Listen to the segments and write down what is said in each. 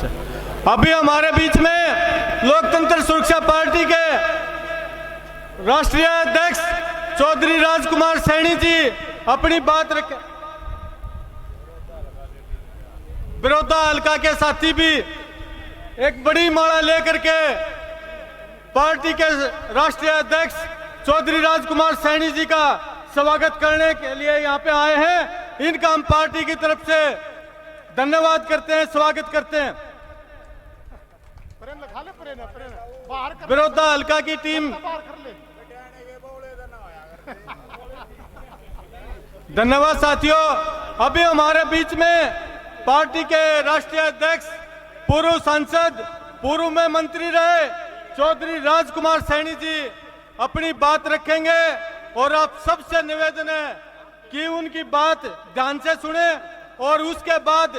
Much है। अभी हमारे बीच में लोकतंत्र सुरक्षा पार्टी के राष्ट्रीय अध्यक्ष चौधरी राजकुमार सैनी जी अपनी बात रखें। बड़ौदा हल्का के साथी भी एक बड़ी माला लेकर के पार्टी के राष्ट्रीय अध्यक्ष चौधरी राजकुमार सैनी जी का स्वागत करने के लिए यहाँ पे आए हैं। इनका हम पार्टी की तरफ से धन्यवाद करते हैं, स्वागत करते हैं। बड़ौदा हल्का की टीम धन्यवाद साथियों। अभी हमारे बीच में पार्टी के राष्ट्रीय अध्यक्ष पूर्व सांसद पूर्व में मंत्री रहे चौधरी राजकुमार सैनी जी अपनी बात रखेंगे और आप सबसे निवेदन है कि उनकी बात ध्यान से सुने और उसके बाद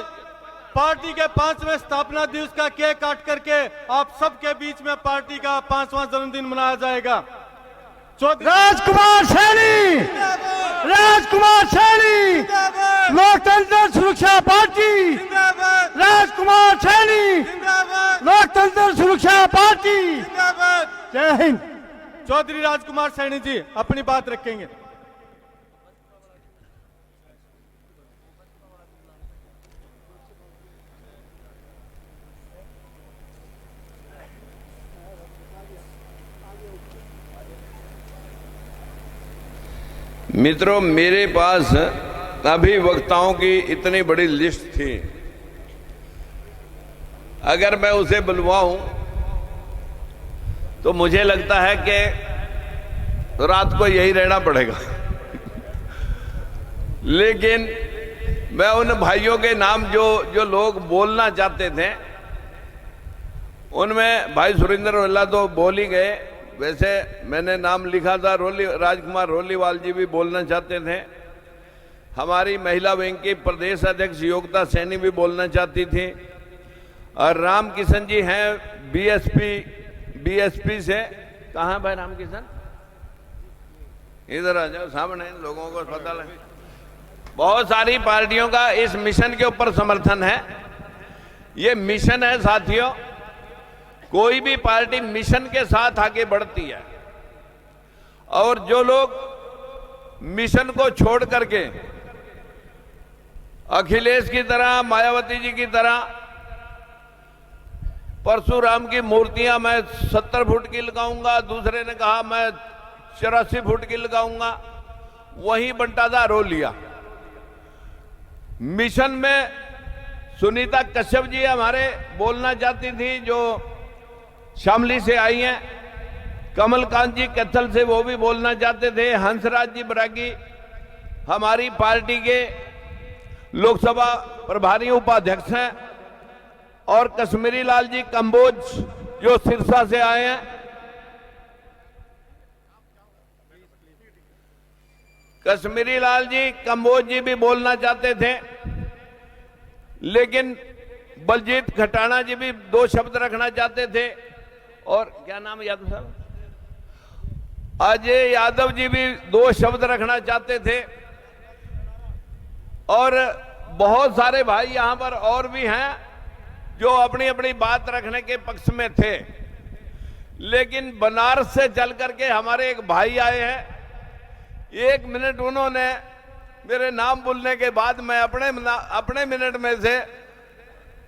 पार्टी के 5वें स्थापना दिवस का केक काट करके आप सबके बीच में पार्टी का 5वां जन्मदिन मनाया जाएगा। राजकुमार सैनी, राजकुमार सैनी, लोकतंत्र सुरक्षा पार्टी, राजकुमार सैनी, लोकतंत्र सुरक्षा पार्टी। जय हिंद। चौधरी राजकुमार सैनी जी अपनी बात रखेंगे। मित्रों, मेरे पास अभी वक्ताओं की इतनी बड़ी लिस्ट थी, अगर मैं उसे बुलवाऊं तो मुझे लगता है कि रात को यही रहना पड़ेगा। लेकिन मैं उन भाइयों के नाम जो लोग बोलना चाहते थे, उनमें भाई सुरेंद्र वल्ला तो बोल ही गए। वैसे मैंने नाम लिखा था, राजकुमार रोलीवाल जी भी बोलना चाहते थे। हमारी महिला विंग की प्रदेश अध्यक्ष योगिता सैनी भी बोलना चाहती थी। और राम किशन जी हैं बीएसपी से। कहाँ भाई राम किशन? इधर आ जाओ, सामने लोगों को पता लगे। बहुत सारी पार्टियों का इस मिशन के ऊपर समर्थन है। ये मिशन है साथियों, कोई भी पार्टी मिशन के साथ आगे बढ़ती है। और जो लोग मिशन को छोड़ करके अखिलेश की तरह, मायावती जी की तरह परशुराम की मूर्तियां मैं 70 फुट की लगाऊंगा, दूसरे ने कहा मैं 84 फुट की लगाऊंगा, वही बंटाधार हो लिया। मिशन में सुनीता कश्यप जी हमारे बोलना चाहती थी, जो शामली से आई हैं। कमलकांत जी कैथल से, वो भी बोलना चाहते थे। हंसराज जी बरागी हमारी पार्टी के लोकसभा प्रभारी उपाध्यक्ष हैं। और कश्मीरी लाल जी कंबोज जो सिरसा से आए हैं। कश्मीरी लाल जी कंबोज जी भी बोलना चाहते थे, लेकिन बलजीत खटाना जी भी 2 शब्द रखना चाहते थे। और क्या नाम है यादव साहब? अजय यादव जी भी 2 शब्द रखना चाहते थे। और बहुत सारे भाई यहां पर और भी हैं जो अपनी अपनी बात रखने के पक्ष में थे। लेकिन बनारस से चल करके हमारे एक भाई आए हैं। 1 मिनट उन्होंने मेरे नाम बोलने के बाद मैं अपने मिनट में से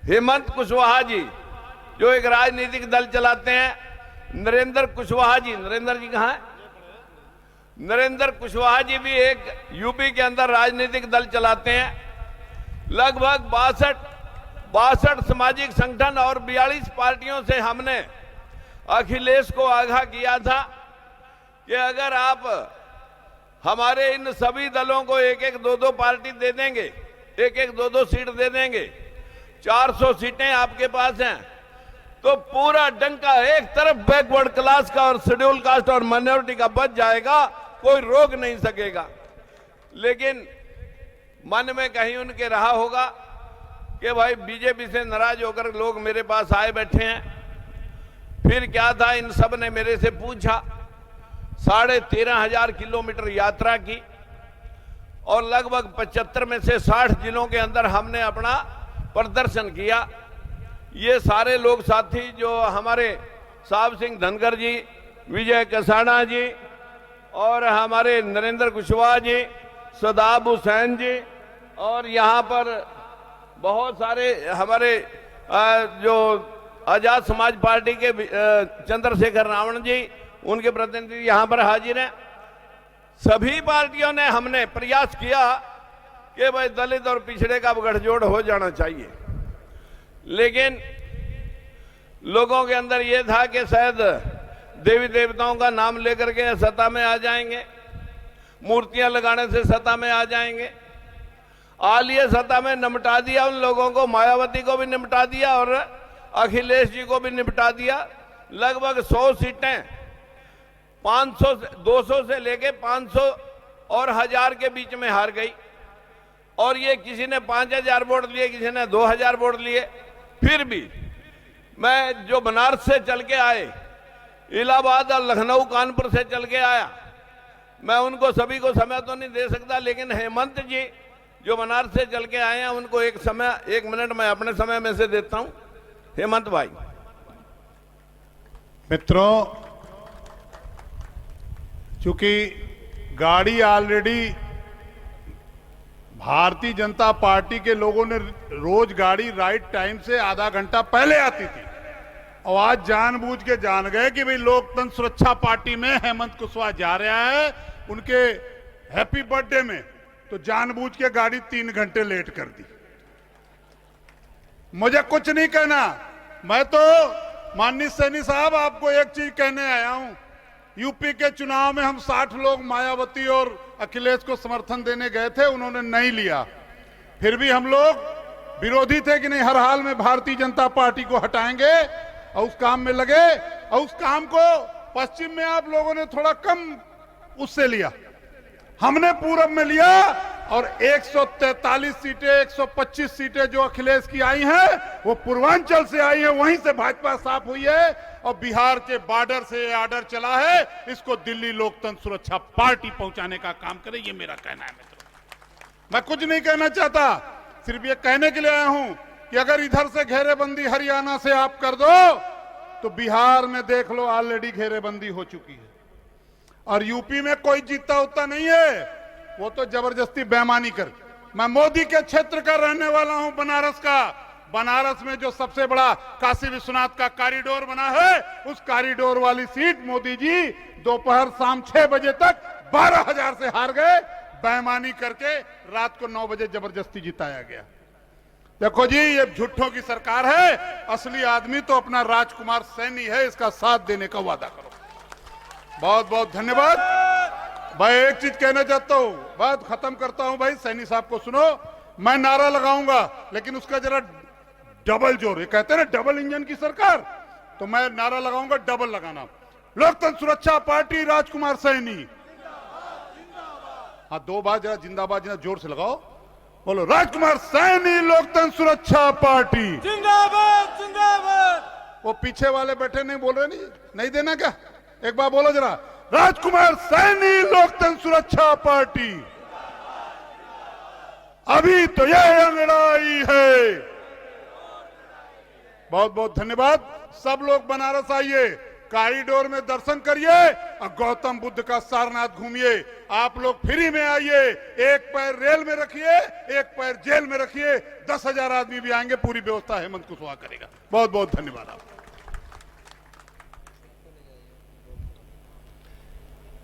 हेमंत कुशवाहा जी, जो एक राजनीतिक दल चलाते हैं, नरेंद्र कुशवाहा जी, नरेंद्र जी कहाँ है? नरेंद्र कुशवाहा जी भी एक यूपी के अंदर राजनीतिक दल चलाते हैं। लगभग 62 सामाजिक संगठन और 42 पार्टियों से हमने अखिलेश को आगाह किया था कि अगर आप हमारे इन सभी दलों को 1-1, 2-2 पार्टी दे देंगे, 1-1, 2-2 सीट दे देंगे, 400 सीटें आपके पास हैं, तो पूरा डंका एक तरफ बैकवर्ड क्लास का और शेड्यूल कास्ट और माइनॉरिटी का बच जाएगा, कोई रोक नहीं सकेगा। लेकिन मन में कहीं उनके रहा होगा कि भाई बीजेपी से नाराज होकर लोग मेरे पास आए बैठे हैं। फिर क्या था, इन सब ने मेरे से पूछा। 13,500 किलोमीटर यात्रा की और लगभग 75 में से 60 जिलों के अंदर हमने अपना प्रदर्शन किया। ये सारे लोग साथी जो हमारे साहब सिंह धनगर जी, विजय कसाना जी और हमारे नरेंद्र कुशवाहा जी, सदाब हुसैन जी और यहाँ पर बहुत सारे हमारे जो आजाद समाज पार्टी के चंद्रशेखर रावण जी, उनके प्रतिनिधि यहाँ पर हाजिर हैं। सभी पार्टियों ने हमने प्रयास किया कि भाई दलित और पिछड़े का गठजोड़ हो जाना चाहिए, लेकिन लोगों के अंदर यह था कि शायद देवी देवताओं का नाम लेकर के सत्ता में आ जाएंगे, मूर्तियां लगाने से सत्ता में आ जाएंगे। आलिया सत्ता में निपटा दिया उन लोगों को, मायावती को भी निपटा दिया और अखिलेश जी को भी निपटा दिया। लगभग 100 सीटें 500 200 से लेके 500 और 1000 के बीच में हार गई, और ये किसी ने 5000 वोट लिए, किसी ने 2000 वोट लिए। फिर भी मैं जो बनारस से चल के आए, इलाहाबाद और लखनऊ कानपुर से चल के आया, मैं उनको सभी को समय तो नहीं दे सकता, लेकिन हेमंत जी जो बनारस से चल के आए हैं उनको एक मिनट मैं अपने समय में से देता हूं। हेमंत भाई। मित्रों, चूंकि गाड़ी ऑलरेडी भारतीय जनता पार्टी के लोगों ने रोज गाड़ी राइट टाइम से आधा घंटा पहले आती थी, और आज जानबूझ के जान गए कि भाई लोकतंत्र सुरक्षा पार्टी में हेमंत कुशवाहा जा रहा है उनके हैप्पी बर्थडे में, तो जानबूझ के गाड़ी 3 घंटे लेट कर दी। मुझे कुछ नहीं कहना, मैं तो माननीय सैनी साहब आपको एक चीज कहने आया हूं। यूपी के चुनाव में हम 60 लोग मायावती और अखिलेश को समर्थन देने गए थे, उन्होंने नहीं लिया। फिर भी हम लोग विरोधी थे कि नहीं, हर हाल में भारतीय जनता पार्टी को हटाएंगे, और उस काम में लगे। और उस काम को पश्चिम में आप लोगों ने थोड़ा कम उससे लिया, हमने पूरब में लिया, और 143 सीटें 125 सीटें जो अखिलेश की आई हैं वो पूर्वांचल से आई हैं, वहीं से भाजपा साफ हुई है, और बिहार के बॉर्डर से आर्डर चला है, इसको दिल्ली लोकतंत्र सुरक्षा पार्टी पहुंचाने का काम करे, ये मेरा कहना है। मित्रों, मैं कुछ नहीं कहना चाहता, सिर्फ ये कहने के लिए आया हूं कि अगर इधर से घेरेबंदी हरियाणा से आप कर दो, तो बिहार में देख लो ऑलरेडी घेरेबंदी हो चुकी है, और यूपी में कोई जीतता उतना नहीं है, वो तो जबरदस्ती बेईमानी कर। मैं मोदी के क्षेत्र का रहने वाला हूं, बनारस का। बनारस में जो सबसे बड़ा काशी विश्वनाथ का कॉरिडोर बना है, उस कॉरिडोर वाली सीट मोदी जी दोपहर शाम 6 बजे तक 12,000 से हार गए, बेईमानी करके रात को 9 बजे जबरदस्ती जिताया गया। देखो जी, ये झूठों की सरकार है, असली आदमी तो अपना राजकुमार सैनी है, इसका साथ देने का वादा करो। बहुत बहुत धन्यवाद भाई। एक चीज कहना चाहता हूं, बात खत्म करता हूं भाई। सैनी साहब को सुनो, मैं नारा लगाऊंगा, लेकिन उसका जरा डबल जोर, ये कहते हैं ना डबल इंजन की सरकार, तो मैं नारा लगाऊंगा, डबल लगाना। लोकतंत्र सुरक्षा पार्टी राजकुमार सैनी। हाँ, 2 बार जरा जिंदाबाद, जरा जोर से लगाओ, बोलो राजकुमार सैनी लोकतंत्र सुरक्षा पार्टी जिंदाबाद जिंदाबाद। वो पीछे वाले बैठे नहीं बोल रहे, नहीं देना क्या? एक बार बोलो जरा, राजकुमार सैनी लोकतंत्र सुरक्षा पार्टी। अभी तो यह अंगड़ाई है। बहुत बहुत धन्यवाद। सब लोग बनारस आइए, कॉरिडोर में दर्शन करिए और गौतम बुद्ध का सारनाथ घूमिए। आप लोग फ्री में आइए, एक पैर रेल में रखिए, एक पैर जेल में रखिए। 10,000 आदमी भी आएंगे, पूरी व्यवस्था हेमंत कुशवाहा करेगा। बहुत बहुत धन्यवाद आपका।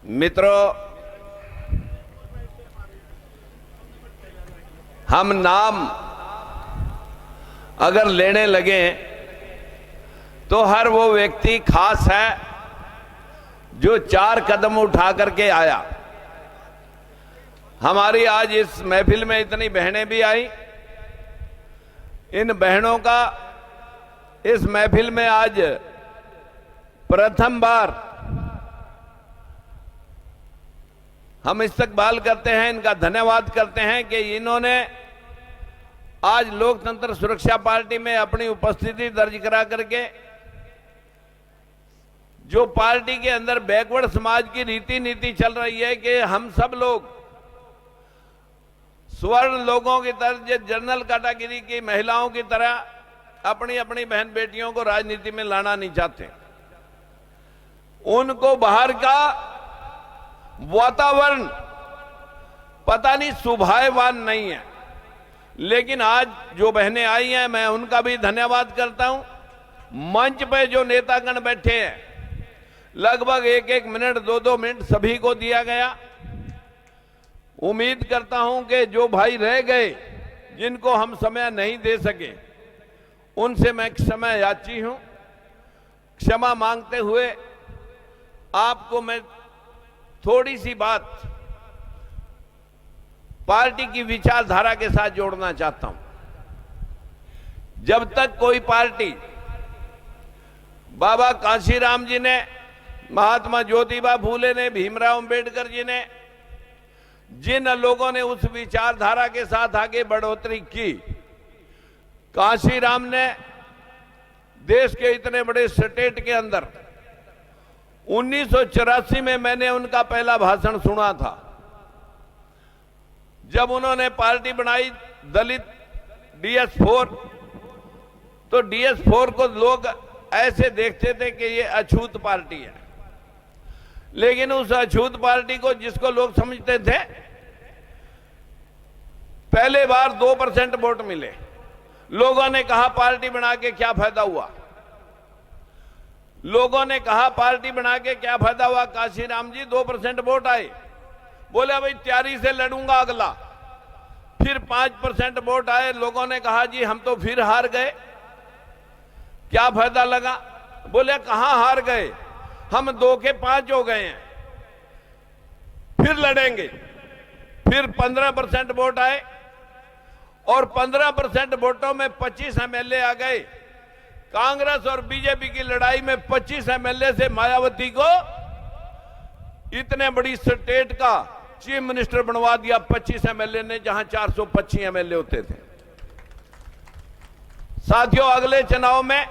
मित्रों, हम नाम अगर लेने लगे तो हर वो व्यक्ति खास है जो 4 कदम उठा करके आया। हमारी आज इस महफिल में इतनी बहनें भी आई, इन बहनों का इस महफिल में आज प्रथम बार हम इस्तकबाल करते हैं, इनका धन्यवाद करते हैं कि इन्होंने आज लोकतंत्र सुरक्षा पार्टी में अपनी उपस्थिति दर्ज करा करके जो पार्टी के अंदर बैकवर्ड समाज की रीति नीति चल रही है कि हम सब लोग स्वर्ण लोगों की तरह, जनरल कैटेगरी की महिलाओं की तरह अपनी अपनी बहन बेटियों को राजनीति में लाना नहीं चाहते। उनको बाहर का वातावरण पता नहीं सुभायवान नहीं है। लेकिन आज जो बहनें आई हैं, मैं उनका भी धन्यवाद करता हूं। मंच पे जो नेतागण बैठे हैं, लगभग 1-1 मिनट 2-2 मिनट सभी को दिया गया। उम्मीद करता हूं कि जो भाई रह गए, जिनको हम समय नहीं दे सके, उनसे मैं क्षमा याची हूं। क्षमा मांगते हुए आपको मैं थोड़ी सी बात पार्टी की विचारधारा के साथ जोड़ना चाहता हूं। जब तक कोई पार्टी, बाबा कांशीराम जी ने, महात्मा ज्योतिबा फूले ने, भीमराव अंबेडकर जी ने, जिन लोगों ने उस विचारधारा के साथ आगे बढ़ोतरी की, कांशीराम ने देश के इतने बड़े स्टेट के अंदर 1984 में मैंने उनका पहला भाषण सुना था। जब उन्होंने पार्टी बनाई दलित DS4, तो DS4 को लोग ऐसे देखते थे कि ये अछूत पार्टी है। लेकिन उस अछूत पार्टी को जिसको लोग समझते थे, पहले बार 2% वोट मिले। लोगों ने कहा पार्टी बना के क्या फायदा हुआ। लोगों ने कहा पार्टी बना के क्या फायदा हुआ। कांशीराम जी 2% वोट आए, बोले भाई तैयारी से लड़ूंगा अगला। फिर 5% वोट आए, लोगों ने कहा जी हम तो फिर हार गए, क्या फायदा लगा। बोले कहां हार गए, हम 2 के 5 हो गए हैं, फिर लड़ेंगे। फिर 15% वोट आए और 15% वोटों में 25 MLA आ गए। कांग्रेस और बीजेपी की लड़ाई में 25 MLA से मायावती को इतने बड़ी स्टेट का चीफ मिनिस्टर बनवा दिया। 25 MLA ने, जहां 425 MLA होते थे। साथियों, अगले चुनाव में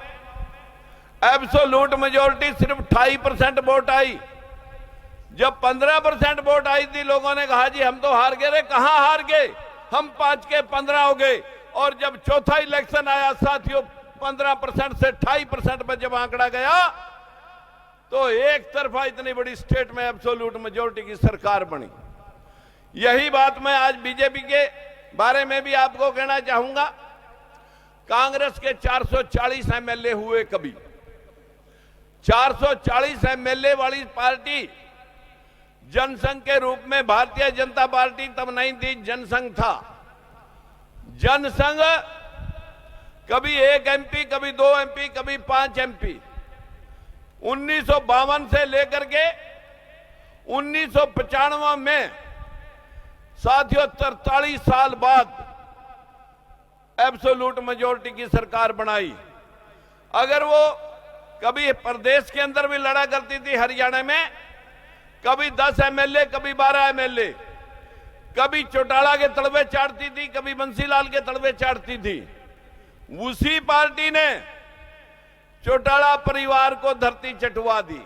एब्सोल्यूट मेजोरिटी सिर्फ 28% वोट आई। जब 15% वोट आई थी, लोगों ने कहा जी हम तो हार गए। रे कहां हार गए, हम 5 के 15 हो गए। और जब चौथा इलेक्शन आया साथियों, 15% से 28% पर जब आंकड़ा गया, तो एक तरफा इतनी बड़ी स्टेट में एब्सोल्यूट मेजोरिटी की सरकार बनी। यही बात मैं आज बीजेपी के बारे में भी आपको कहना चाहूंगा। कांग्रेस के 440 MLA हुए कभी। 440 MLA वाली पार्टी जनसंघ के रूप में भारतीय जनता पार्टी तब नहीं थी, जनसंघ था। जनसंघ कभी 1 MP, कभी 2 MP, कभी 5 MP। 1952 से लेकर के 1995 में साथियों 43 साल बाद एब्सोल्यूट मेजोरिटी की सरकार बनाई। अगर वो कभी प्रदेश के अंदर भी लड़ा करती थी, हरियाणा में कभी 10 MLA, कभी 12 MLA, कभी चौटाला के तलवे चाटती थी, कभी बंसीलाल के तलवे चाटती थी। उसी पार्टी ने चौटाला परिवार को धरती चटवा दी।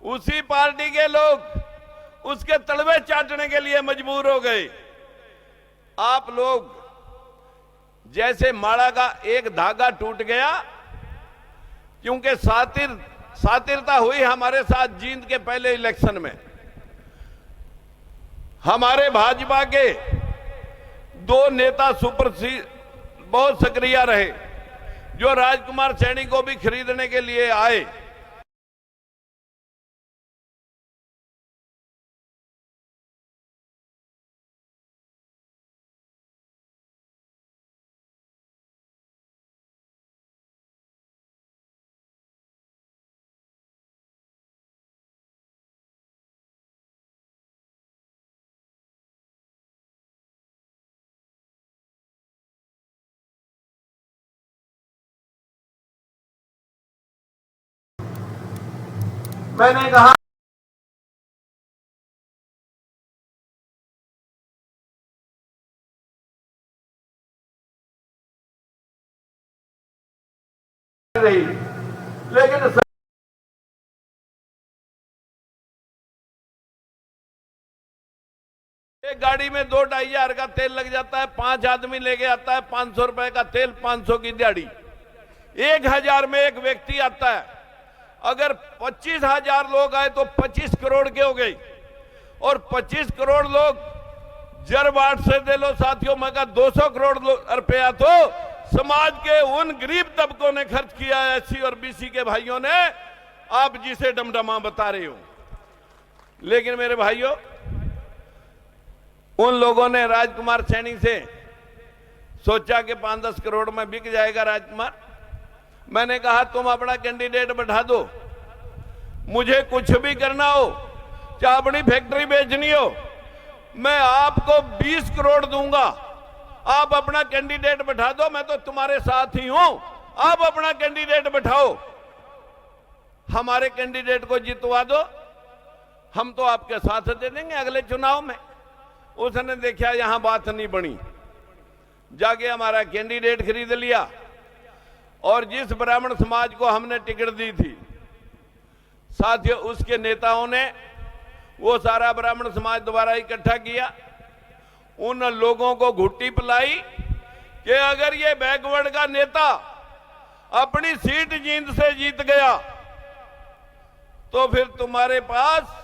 उसी पार्टी के लोग उसके तलवे चाटने के लिए मजबूर हो गए। आप लोग जैसे माड़ा का एक धागा टूट गया, क्योंकि सातिरता हुई हमारे साथ जींद के पहले इलेक्शन में। हमारे भाजपा के 2 नेता बहुत सक्रिय रहे, जो राजकुमार सैनी को भी खरीदने के लिए आए। मैंने कहा रही, लेकिन एक गाड़ी में 2-2.5 हजार का तेल लग जाता है। 5 आदमी लेके आता है, 500 रुपए का तेल, 500 की दिहाड़ी। 1000 में एक व्यक्ति आता है, अगर 25,000 लोग आए तो 25 करोड़ के हो गई, और 25 करोड़ लोग जर बाट से दे लो साथियों, मैं कहा 200 करोड़ रुपया तो समाज के उन गरीब तबकों ने खर्च किया है, एससी और बीसी के भाइयों ने, आप जिसे डमडमा बता रहे हो। लेकिन मेरे भाइयों, उन लोगों ने राजकुमार सैनी से सोचा कि 5-10 करोड़ में बिक जाएगा राजकुमार। मैंने कहा तुम अपना कैंडिडेट बैठा दो, मुझे कुछ भी करना हो, चाहे अपनी फैक्ट्री बेचनी हो, मैं आपको 20 करोड़ दूंगा, आप अपना कैंडिडेट बैठा दो, मैं तो तुम्हारे साथ ही हूं, आप अपना कैंडिडेट बैठाओ, हमारे कैंडिडेट को जितवा दो, हम तो आपके साथ दे देंगे अगले चुनाव में। उसने देखा यहां बात नहीं बनी, जाके हमारा कैंडिडेट खरीद लिया, और जिस ब्राह्मण समाज को हमने टिकट दी थी साथियों, उसके नेताओं ने वो सारा ब्राह्मण समाज दोबारा इकट्ठा किया, उन लोगों को घुट्टी पिलाई कि अगर ये बैकवर्ड का नेता अपनी सीट जींद से जीत गया तो फिर तुम्हारे पास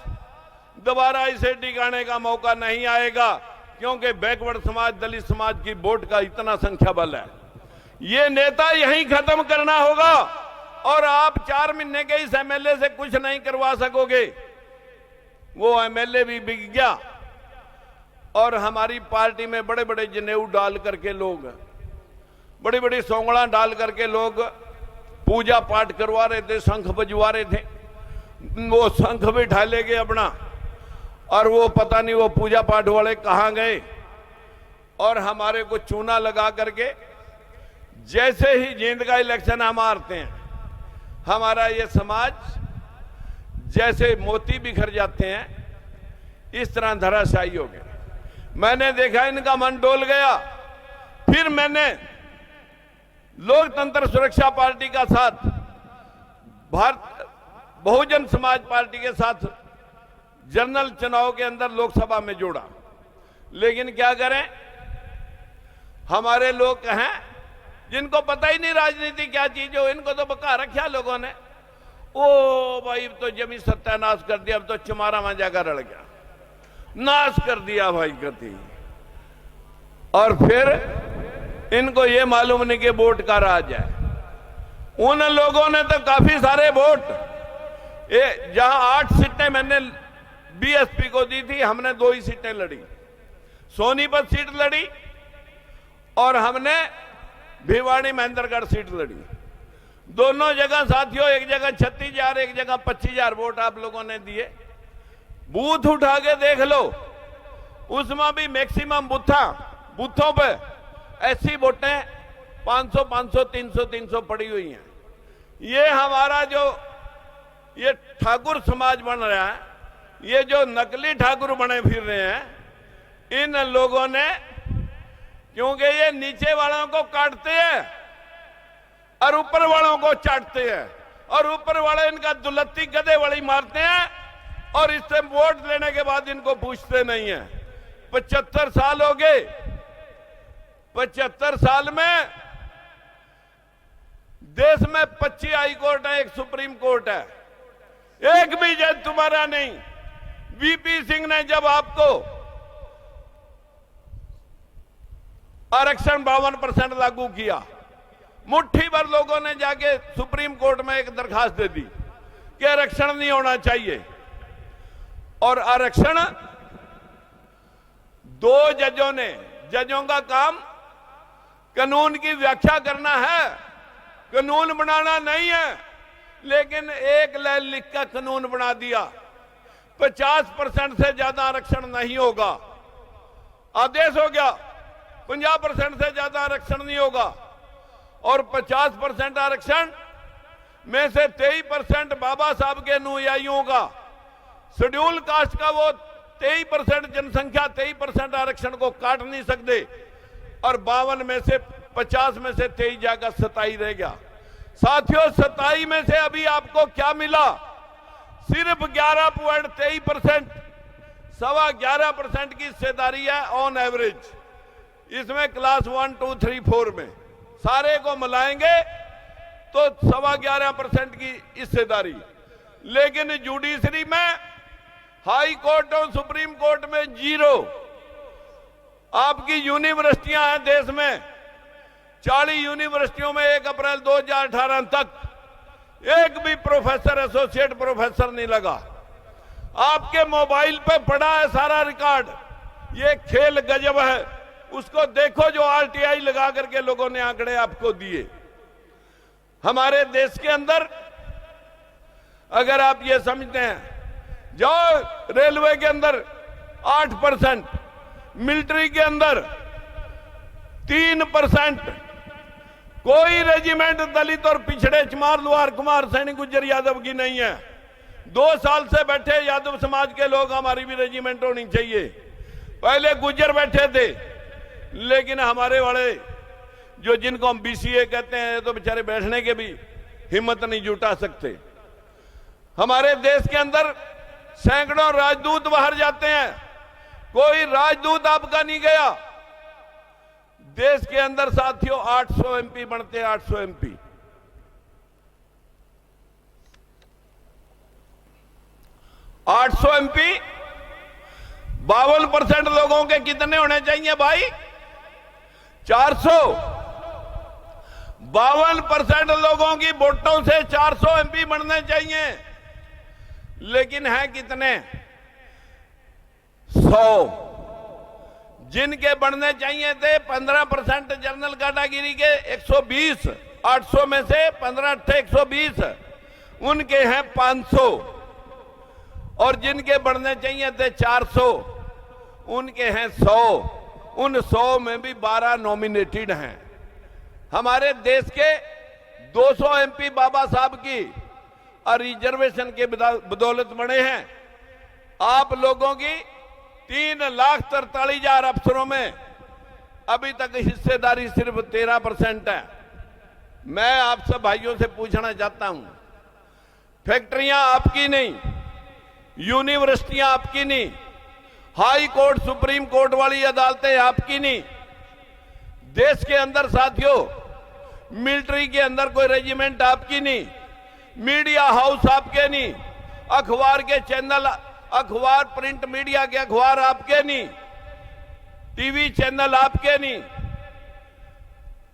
दोबारा इसे टिकाने का मौका नहीं आएगा, क्योंकि बैकवर्ड समाज, दलित समाज की वोट का इतना संख्या बल है। ये नेता यहीं खत्म करना होगा, और आप 4 महीने के इस एमएलए से कुछ नहीं करवा सकोगे। वो एमएलए भी बिक गया, और हमारी पार्टी में बड़े बड़े जनेऊ डाल करके लोग, बड़ी बड़ी सोंगड़ा डाल करके लोग पूजा पाठ करवा रहे थे, शंख बजवा रहे थे, वो शंख भी ढाले गए अपना, और वो पता नहीं वो पूजा पाठ वाले कहां गए, और हमारे को चूना लगा करके जैसे ही जींद का इलेक्शन हम हारते हैं, हमारा ये समाज जैसे मोती बिखर जाते हैं, इस तरह धराशायी हो गए। मैंने देखा इनका मन डोल गया, फिर मैंने लोकतंत्र सुरक्षा पार्टी का साथ भारत बहुजन समाज पार्टी के साथ जनरल चुनाव के अंदर लोकसभा में जोड़ा। लेकिन क्या करें, हमारे लोग हैं जिनको पता ही नहीं राजनीति क्या चीज हो, इनको तो बका रखा लोगों ने। ओ भाई तो जमी सत्यानाश कर दिया, अब तो चुमारा वहां जाकर रड़ गया, नाश कर दिया भाई गति। और फिर इनको ये मालूम नहीं कि वोट का राज है। उन लोगों ने तो काफी सारे वोट, जहां 8 सीटें मैंने बीएसपी को दी थी, हमने 2 ही सीटें लड़ी, सोनीपत सीट लड़ी और हमने भिवाड़ी महेंद्रगढ़ सीट लड़ी। दोनों जगह साथियों, एक जगह 36,000, एक जगह 25,000 वोट आप लोगों ने दिए। बूथ उठा के देख लो, उसमें भी मैक्सिमम बूथों पे ऐसी वोटें 500, 500, 300, 300 पड़ी हुई हैं। ये हमारा जो ये ठाकुर समाज बन रहा है, ये जो नकली ठाकुर बने फिर रहे हैं, इन लोगों ने, क्योंकि ये नीचे वालों को काटते हैं और ऊपर वालों को चाटते हैं, और ऊपर वाले इनका दुलत्ती गधे वाली मारते हैं, और इससे वोट लेने के बाद इनको पूछते नहीं है। 75 साल हो गए, 75 साल में देश में 25 हाई कोर्ट है, 1 सुप्रीम कोर्ट है, एक भी जज तुम्हारा नहीं। वीपी सिंह ने जब आपको आरक्षण 52% लागू किया, मुट्ठी भर लोगों ने जाके सुप्रीम कोर्ट में एक दरखास्त दे दी कि आरक्षण नहीं होना चाहिए। और आरक्षण 2 जजों ने, जजों का काम कानून की व्याख्या करना है, कानून बनाना नहीं है, लेकिन एक लाइन लिख कर कानून बना दिया। 50% से ज्यादा आरक्षण नहीं होगा, आदेश हो गया 50% से ज्यादा आरक्षण नहीं होगा, और 50% आरक्षण में से 23% बाबा साहब के अनुयायियों का, शेड्यूल कास्ट का वो 23% जनसंख्या 23% आरक्षण को काट नहीं सकते, और 52 में से 50 में से 23 जाकर 27 रह गया। साथियों, 27 में से अभी आपको क्या मिला? सिर्फ 11.23%, 11.25% की हिस्सेदारी है ऑन एवरेज। इसमें क्लास 1, 2, 3, 4 में सारे को मिलाएंगे तो 11.25% की हिस्सेदारी। लेकिन जुडिशरी में, हाई कोर्ट और सुप्रीम कोर्ट में 0। आपकी यूनिवर्सिटियां हैं देश में, 40 यूनिवर्सिटियों में 1 अप्रैल 2018 तक एक भी प्रोफेसर, एसोसिएट प्रोफेसर नहीं लगा। आपके मोबाइल पे पड़ा है सारा रिकॉर्ड। ये खेल गजब है, उसको देखो जो आरटीआई लगा करके लोगों ने आंकड़े आपको दिए। हमारे देश के अंदर अगर आप ये समझते हैं, जाओ रेलवे के अंदर 8%, मिलिट्री के अंदर 3%, कोई रेजिमेंट दलित और पिछड़े चमार, लोहार, कुमार, सैनिक, गुज्जर, यादव की नहीं है। 2 साल से बैठे यादव समाज के लोग, हमारी भी रेजिमेंट होनी चाहिए। पहले गुज्जर बैठे थे, लेकिन हमारे वाले जो जिनको हम बीसीए कहते हैं, तो बेचारे बैठने के भी हिम्मत नहीं जुटा सकते। हमारे देश के अंदर सैकड़ों राजदूत बाहर जाते हैं, कोई राजदूत आपका नहीं गया। देश के अंदर साथियों 800 एमपी बनते हैं, 800 एमपी। 800 एमपी 52% लोगों के कितने होने चाहिए भाई? 400। 52% लोगों की वोटों से 400 एमपी बनने चाहिए, लेकिन है कितने? 100। जिनके बनने चाहिए थे 15% जनरल कैटेगरी के 120, 800 में से 15 थे 120, उनके हैं 500। और जिनके बनने चाहिए थे 400, उनके हैं 100। उन 100 में भी 12 नॉमिनेटेड हैं। हमारे देश के 200 एमपी बाबा साहब की और रिजर्वेशन के बदौलत बने हैं। आप लोगों की 3,43,000 अफसरों में अभी तक हिस्सेदारी सिर्फ 13% है। मैं आप सब भाइयों से पूछना चाहता हूं, फैक्ट्रियां आपकी नहीं, यूनिवर्सिटियां आपकी नहीं, हाई कोर्ट, सुप्रीम कोर्ट वाली अदालतें आपकी नहीं। देश के अंदर साथियों मिलिट्री के अंदर कोई रेजिमेंट आपकी नहीं, मीडिया हाउस आपके नहीं, अखबार के चैनल, अखबार प्रिंट मीडिया के अखबार आपके नहीं, टीवी चैनल आपके नहीं।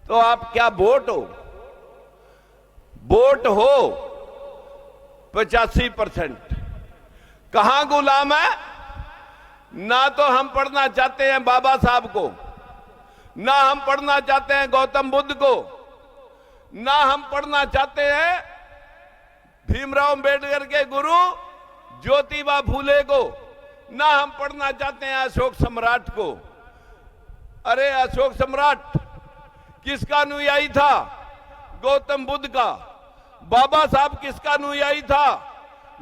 तो आप क्या वोट हो? वोट हो 85%। कहां गुलाम है? ना तो हम पढ़ना चाहते हैं बाबा साहब को, ना हम पढ़ना चाहते हैं गौतम बुद्ध को, ना हम पढ़ना चाहते हैं भीमराव अंबेडकर के गुरु ज्योतिबा फूले को, ना हम पढ़ना चाहते हैं अशोक सम्राट को। अरे अशोक सम्राट किसका अनुयायी था? गौतम बुद्ध का। बाबा साहब किसका अनुयायी था?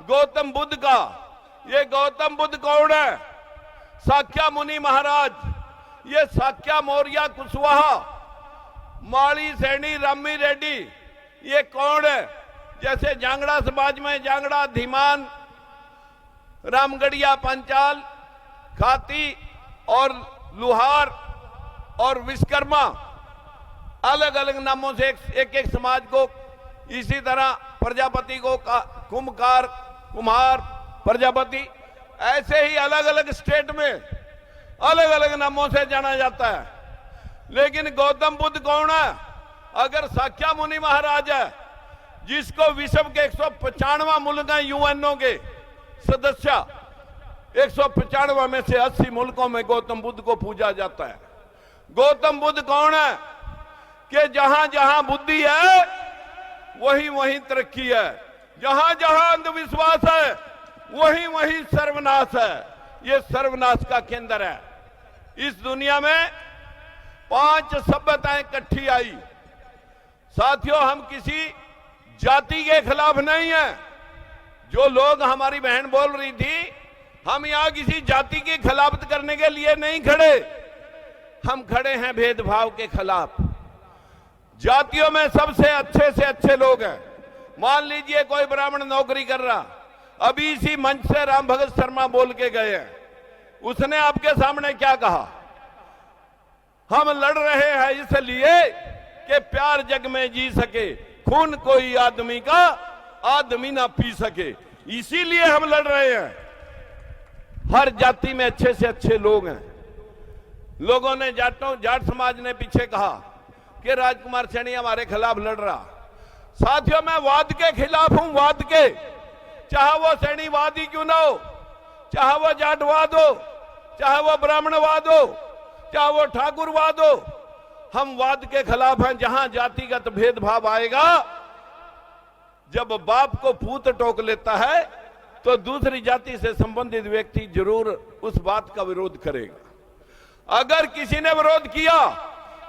गौतम बुद्ध का। ये गौतम बुद्ध कौन है? साक्या मुनि महाराज। ये साक्या मौर्य कुशवाहा, माली सैनी, रामी रेड्डी, ये कौन है? जैसे जांगड़ा समाज में जांगड़ा, धीमान, रामगढ़िया, पंचाल, खाती और लुहार और विश्वकर्मा, अलग अलग नामों से एक एक समाज को, इसी तरह प्रजापति को कुम्भकार, कुम्हार, प्रजापति, ऐसे ही अलग अलग स्टेट में अलग अलग नामों से जाना जाता है। लेकिन गौतम बुद्ध कौन है? अगर साक्या मुनि महाराज है, जिसको विश्व के 195 मुल्क हैं यूएनओ के सदस्य, 195 में से 80 मुल्कों में गौतम बुद्ध को पूजा जाता है। गौतम बुद्ध कौन है? कि जहां जहां बुद्धि है वहीं वहीं तरक्की है, जहां जहां अंधविश्वास है वहीं वहीं सर्वनाश है। ये सर्वनाश का केंद्र है। इस दुनिया में 5 सभ्यताएं इकट्ठी आई। साथियों, हम किसी जाति के खिलाफ नहीं है। जो लोग हमारी बहन बोल रही थी, हम यहां किसी जाति के खिलाफ करने के लिए नहीं खड़े, हम खड़े हैं भेदभाव के खिलाफ। जातियों में सबसे अच्छे से अच्छे लोग हैं। मान लीजिए कोई ब्राह्मण नौकरी कर रहा, अभी इसी मंच से राम भगत शर्मा बोल के गए हैं, उसने आपके सामने क्या कहा? हम लड़ रहे हैं इसलिए कि प्यार जग में जी सके, खून कोई आदमी का आदमी ना पी सके, इसीलिए हम लड़ रहे हैं। हर जाति में अच्छे से अच्छे लोग हैं। लोगों ने जाट समाज ने पीछे कहा कि राजकुमार सैनी हमारे खिलाफ लड़ रहा। साथियों, मैं वाद के खिलाफ हूं, वाद के, चाहे वो सैनीवाद ही क्यों ना हो, चाहे वो जाटवाद हो, चाहे वो ब्राह्मणवाद हो, चाहे वो ठाकुरवाद हो, हम वाद के खिलाफ हैं। जहां जातिगत भेदभाव आएगा, जब बाप को पूत टोक लेता है तो दूसरी जाति से संबंधित व्यक्ति जरूर उस बात का विरोध करेगा। अगर किसी ने विरोध किया,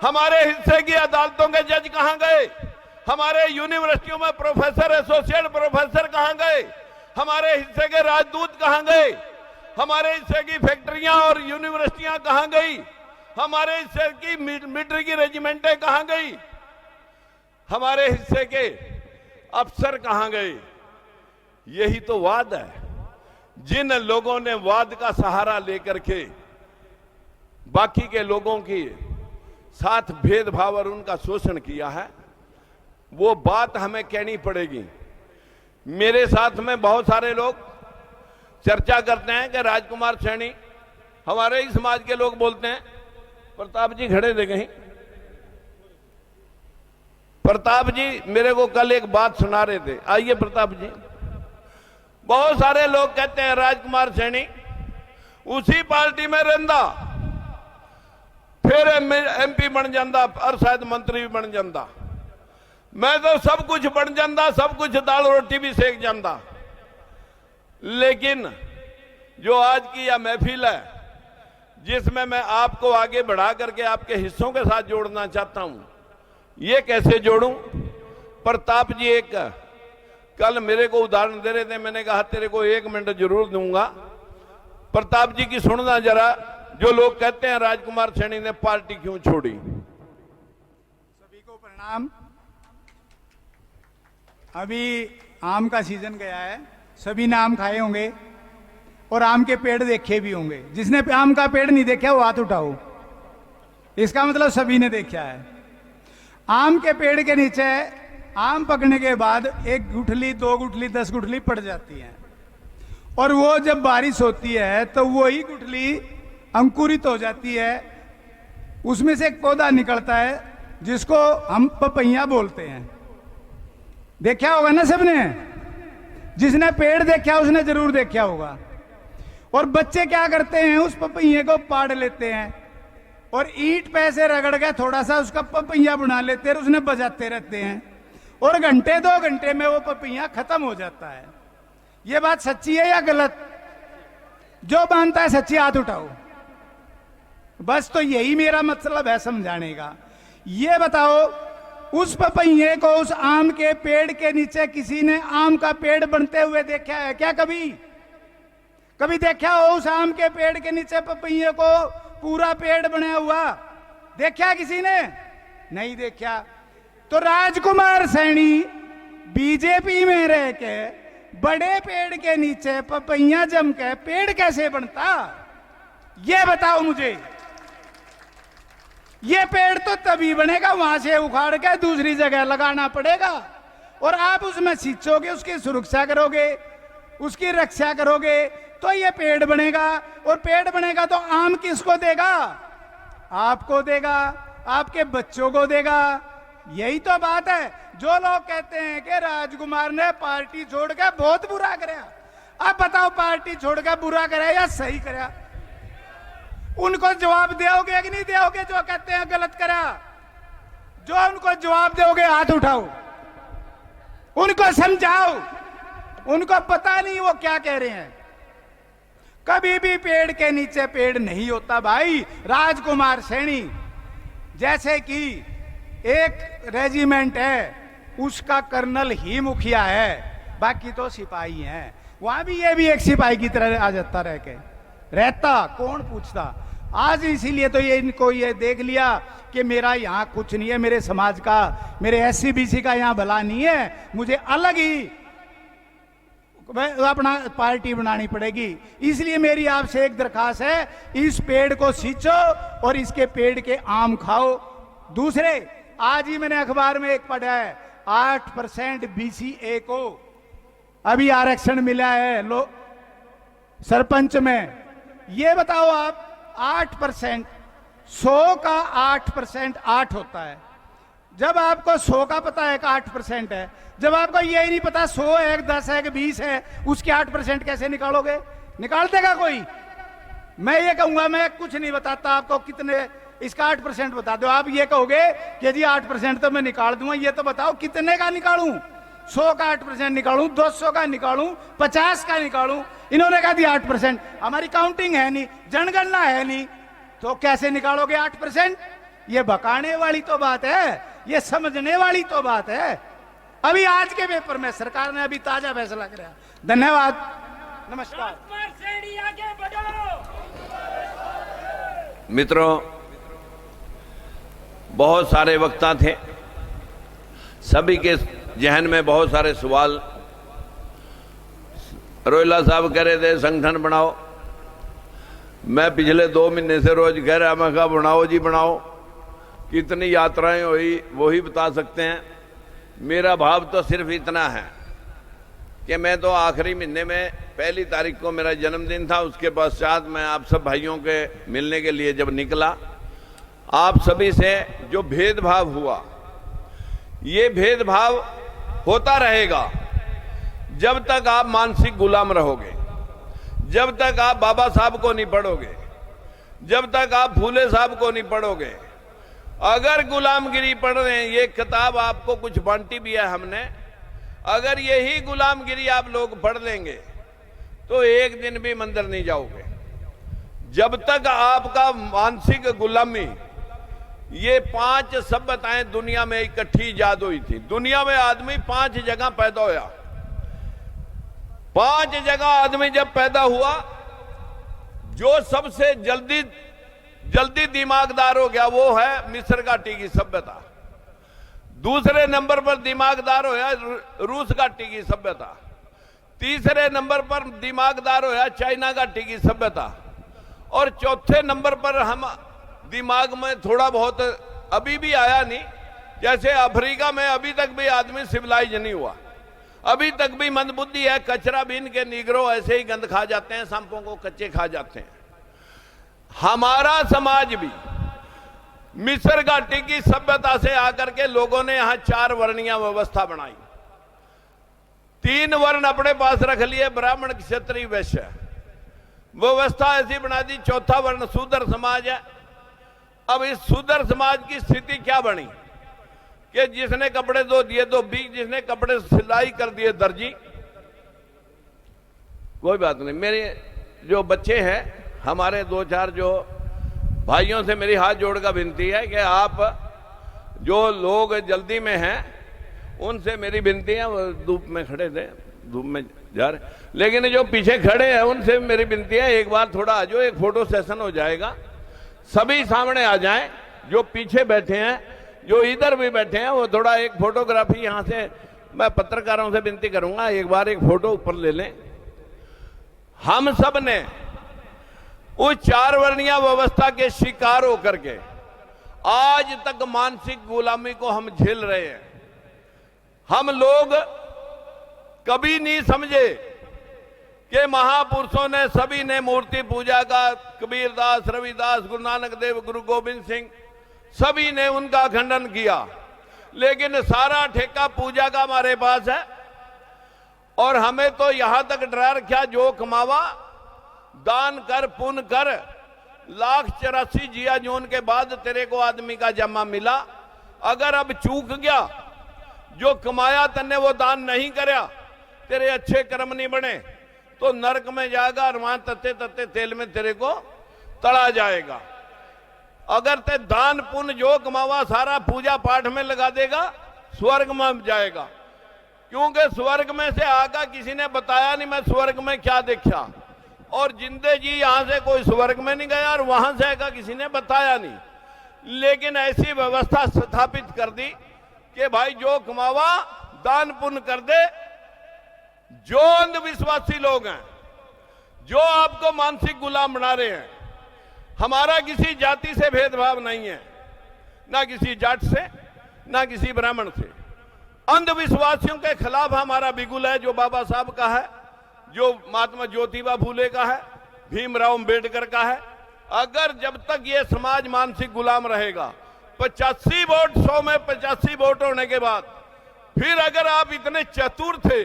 हमारे हिस्से की अदालतों के जज कहां गए? हमारे यूनिवर्सिटियों में प्रोफेसर, एसोसिएट प्रोफेसर कहां गए? हमारे हिस्से के राजदूत कहां गए? हमारे हिस्से की फैक्ट्रियां और यूनिवर्सिटियां कहां गई? हमारे हिस्से की मिलिट्री की रेजिमेंटें कहां गई? हमारे हिस्से के अफसर कहां गए? यही तो वाद है। जिन लोगों ने वाद का सहारा लेकर के बाकी के लोगों के साथ भेदभाव और उनका शोषण किया है, वो बात हमें कहनी पड़ेगी। मेरे साथ में बहुत सारे लोग चर्चा करते हैं कि राजकुमार सैनी, हमारे ही समाज के लोग बोलते हैं, प्रताप जी खड़े थे कहीं, प्रताप जी मेरे को कल एक बात सुना रहे थे, आइए प्रताप जी। बहुत सारे लोग कहते हैं राजकुमार सैनी उसी पार्टी में रहंदा, फिर एमपी बन जाता और शायद मंत्री भी बन जाता। मैं तो सब कुछ बन जाता, सब कुछ दाल रोटी भी सेक जाता। लेकिन जो आज की यह महफिल है, जिसमें मैं आपको आगे बढ़ा करके आपके हिस्सों के साथ जोड़ना चाहता हूं, ये कैसे जोड़ूं? प्रताप जी एक कल मेरे को उदाहरण दे रहे थे, मैंने कहा तेरे को 1 मिनट जरूर दूंगा। प्रताप जी की सुनना जरा, जो लोग कहते हैं राजकुमार सैनी ने पार्टी क्यों छोड़ी। सभी को प्रणाम। अभी आम का सीजन गया है, सभी ने आम खाए होंगे और आम के पेड़ देखे भी होंगे। जिसने आम का पेड़ नहीं देखा वो हाथ उठाओ, इसका मतलब सभी ने देखा है। आम के पेड़ के नीचे आम पकने के बाद 1 गुठली 2 गुठली 10 गुठली पड़ जाती है, और वो जब बारिश होती है तो वही गुठली अंकुरित हो जाती है, उसमें से एक पौधा निकलता है जिसको हम पपैया बोलते हैं। देखा होगा ना सबने? जिसने पेड़ देखा उसने जरूर देखा होगा। और बच्चे क्या करते हैं, उस पपैये को पाड़ लेते हैं और ईंट पे से रगड़ के थोड़ा सा उसका पपैया बना लेते हैं, उसने बजाते रहते हैं, और घंटे 2 घंटे में वो पपैया खत्म हो जाता है। ये बात सच्ची है या गलत? जो मानता है सच्ची हाथ उठाओ। बस तो यही मेरा मतलब है समझाने का। ये बताओ, उस पपैये को उस आम के पेड़ के नीचे किसी ने आम का पेड़ बनते हुए देखा है क्या? कभी देखा हो उस आम के पेड़ के नीचे पपैये को पूरा पेड़ बना हुआ? देखा किसी ने? नहीं देखा। तो राजकुमार सैनी बीजेपी में रह के बड़े पेड़ के नीचे पपैया जम के पेड़ कैसे बनता? ये बताओ मुझे। ये पेड़ तो तभी बनेगा, वहां से उखाड़ के दूसरी जगह लगाना पड़ेगा, और आप उसमें सींचोगे, उसकी सुरक्षा करोगे, उसकी रक्षा करोगे, तो ये पेड़ बनेगा। और पेड़ बनेगा तो आम किसको देगा? आपको देगा, आपके बच्चों को देगा। यही तो बात है। जो लोग कहते हैं कि राजकुमार ने पार्टी छोड़ के बहुत बुरा कराया, अब बताओ पार्टी छोड़ के बुरा कराया या सही कराया? उनको जवाब दोगे कि नहीं दोगे? जो कहते हैं गलत करा, जो उनको जवाब दोगे हाथ उठाओ, उनको समझाओ। उनको पता नहीं वो क्या कह रहे हैं। कभी भी पेड़ के नीचे पेड़ नहीं होता भाई। राजकुमार सैनी जैसे कि एक रेजिमेंट है, उसका कर्नल ही मुखिया है, बाकी तो सिपाही हैं। वहां भी ये भी एक सिपाही की तरह आ जाता रहता, कौन पूछता। आज इसीलिए तो ये इनको ये देख लिया कि मेरा यहाँ कुछ नहीं है, मेरे समाज का, मेरे SC BC का यहाँ भला नहीं है, मुझे अलग ही अपना पार्टी बनानी पड़ेगी। इसलिए मेरी आपसे एक दरखास्त है, इस पेड़ को सींचो और इसके पेड़ के आम खाओ। दूसरे, आज ही मैंने अखबार में एक पढ़ा है, 8% BCA को अभी आरक्षण मिला है सरपंच में। ये बताओ आप, 8%, 100 का 8% 8 होता है। जब आपको 100 का पता है कि 8% है, जब आपको ये ही नहीं पता 100 है कि 10 है कि 20 है, उसके 8% कैसे निकालोगे? निकाल देगा कोई? मैं ये कहूंगा, मैं कुछ नहीं बताता आपको कितने, इसका 8% बता दो। आप ये कहोगे कि जी 8% तो मैं निकाल दूंगा, ये तो बताओ कितने का निकालूं? 100 का 8% निकालूं, 200 का निकालूं, 50 का निकालूं? इन्होंने कहा दिया 8%। हमारी काउंटिंग है नहीं, जनगणना है नहीं, तो कैसे निकालोगे 8%? ये बकाने वाली तो बात है, ये समझने वाली तो बात है। अभी आज के पेपर में सरकार ने अभी ताजा फैसला किया। धन्यवाद, नमस्कार। मित्रों, बहुत सारे वक्ता थे, सभी के जहन में बहुत सारे सवाल। रोहिला साहब कह रहे थे संगठन बनाओ, मैं पिछले 2 महीने से रोज कह रहा, मैं कहा बनाओ जी बनाओ। कितनी यात्राएं हुई वही बता सकते हैं। मेरा भाव तो सिर्फ इतना है कि मैं तो आखिरी महीने में 1 तारीख को मेरा जन्मदिन था, उसके पश्चात मैं आप सब भाइयों के मिलने के लिए जब निकला, आप सभी से जो भेदभाव हुआ, ये भेदभाव होता रहेगा जब तक आप मानसिक गुलाम रहोगे, जब तक आप बाबा साहब को नहीं पढ़ोगे, जब तक आप फूले साहब को नहीं पढ़ोगे। अगर गुलामगिरी पढ़ रहे हैं, ये किताब आपको कुछ बांटी भी है हमने, अगर यही गुलामगिरी आप लोग पढ़ लेंगे तो एक दिन भी मंदिर नहीं जाओगे। जब तक आपका मानसिक गुलामी, ये 5 सभ्यताएं दुनिया में इकट्ठी इजाद हुई थी। दुनिया में आदमी 5 जगह पैदा होया। 5 जगह आदमी जब पैदा हुआ, जो सबसे जल्दी दिमागदार हो गया वो है मिस्र घाटी की सभ्यता। दूसरे नंबर पर दिमागदार होया रूस घाटी की सभ्यता। तीसरे नंबर पर दिमागदार होया चाइना घाटी की सभ्यता। और चौथे नंबर पर हम दिमाग में थोड़ा बहुत अभी भी आया नहीं, जैसे अफ्रीका में अभी तक भी आदमी सिविलाइज नहीं हुआ, अभी तक भी मंदबुद्धि है। कचरा बीन के निगरो ऐसे ही गंद खा जाते हैं, सांपों को कच्चे खा जाते हैं। हमारा समाज भी मिस्र घाटी की सभ्यता से आकर के लोगों ने यहां 4 वर्णीय व्यवस्था बनाई। 3 वर्ण अपने पास रख लिए, ब्राह्मण, क्षत्रिय, वैश्य। व्यवस्था ऐसी बना दी, 4था वर्ण शूद्र समाज है। अब इस शूद्र समाज की स्थिति क्या बनी कि जिसने कपड़े धो दिए धोबी, जिसने कपड़े सिलाई कर दिए दर्जी। कोई बात नहीं, मेरे जो बच्चे हैं, हमारे 2-4 जो भाइयों से मेरी हाथ जोड़कर विनती है कि आप जो लोग जल्दी में हैं उनसे मेरी विनती है, वो धूप में खड़े थे, धूप में जा रहे, लेकिन जो पीछे खड़े हैं उनसे मेरी विनती है एक बार थोड़ा आ जाओ, एक फोटो सेशन हो जाएगा, सभी सामने आ जाएं। जो पीछे बैठे हैं, जो इधर भी बैठे हैं, वो थोड़ा एक फोटोग्राफी यहां से, मैं पत्रकारों से विनती करूंगा एक बार एक फोटो ऊपर ले लें। हम सब ने उस 4 वर्णीय व्यवस्था के शिकार होकर के आज तक मानसिक गुलामी को हम झेल रहे हैं। हम लोग कभी नहीं समझे कि महापुरुषों ने, सभी ने मूर्ति पूजा का, कबीरदास, रविदास, गुरु नानक देव, गुरु गोविंद सिंह, सभी ने उनका खंडन किया, लेकिन सारा ठेका पूजा का हमारे पास है। और हमें तो यहां तक डरा रखा, जो कमावा दान कर, पुण्य कर, 1,84 जिया जोन के बाद तेरे को आदमी का जमा मिला। अगर अब चूक गया, जो कमाया तन्ने वो दान नहीं करया, तेरे अच्छे कर्म नहीं बने, तो नरक में जाएगा और वहां तत्ते तत्ते तेल में तेरे को तड़ा जाएगा। अगर ते दान पुण्य जो कमावा सारा पूजा पाठ में लगा देगा, स्वर्ग में जाएगा। क्योंकि स्वर्ग में से आगा किसी ने बताया नहीं मैं स्वर्ग में क्या देखा, और जिंदे जी यहां से कोई स्वर्ग में नहीं गया और वहां से आगा किसी ने बताया नहीं। लेकिन ऐसी व्यवस्था स्थापित कर दी कि भाई जो कमावा दान पुण्य कर दे। जो अंधविश्वासी लोग हैं, जो आपको मानसिक गुलाम बना रहे हैं, हमारा किसी जाति से भेदभाव नहीं है, ना किसी जाट से, ना किसी ब्राह्मण से। अंधविश्वासियों के खिलाफ हमारा बिगुल है, जो बाबा साहब का है, जो महात्मा ज्योतिबा फूले का है, भीमराव अंबेडकर का है। अगर जब तक ये समाज मानसिक गुलाम रहेगा, 85 वोट 100 में 85 वोट होने के बाद, फिर अगर आप इतने चतुर थे,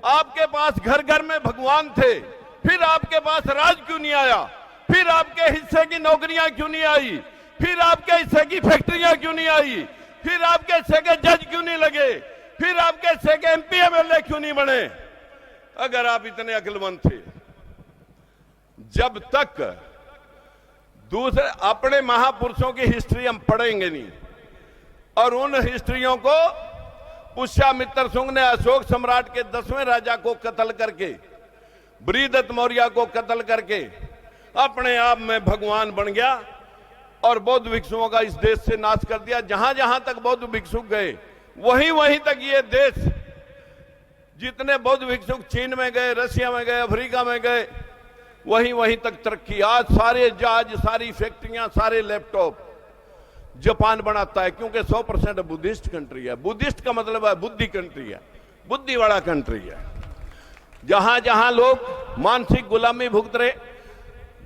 आपके पास घर घर में भगवान थे, फिर आपके पास राज क्यों नहीं आया? फिर आपके हिस्से की नौकरियां क्यों नहीं आई? फिर आपके हिस्से की फैक्ट्रियां क्यों नहीं आई? फिर आपके हिस्से के जज क्यों नहीं लगे? फिर आपके हिस्से के एमपी एमएलए क्यों नहीं बने? अगर आप इतने अक्लमंद थे, जब तक दूसरे अपने महापुरुषों की हिस्ट्री हम पढ़ेंगे नहीं, और उन हिस्ट्रियों को पुष्यमित्र शुंग ने अशोक सम्राट के 10वें राजा को कत्ल करके, बृहदत्त मौर्य को कत्ल करके अपने आप में भगवान बन गया और बौद्ध भिक्षुओं का इस देश से नाश कर दिया। जहां जहां तक बौद्ध भिक्षुक गए, वहीं वहीं तक ये देश, जितने बौद्ध भिक्षुक चीन में गए, रशिया में गए, अफ्रीका में गए, वहीं वहीं तक तरक्की। आज सारे जहाज, सारी फैक्ट्रियां, सारे लैपटॉप जापान बनाता है, क्योंकि 100% बुद्धिस्ट कंट्री है। बुद्धिस्ट का मतलब है बुद्धि कंट्री है, बुद्धि वाला कंट्री है। जहां जहां लोग मानसिक गुलामी भुगत रहे,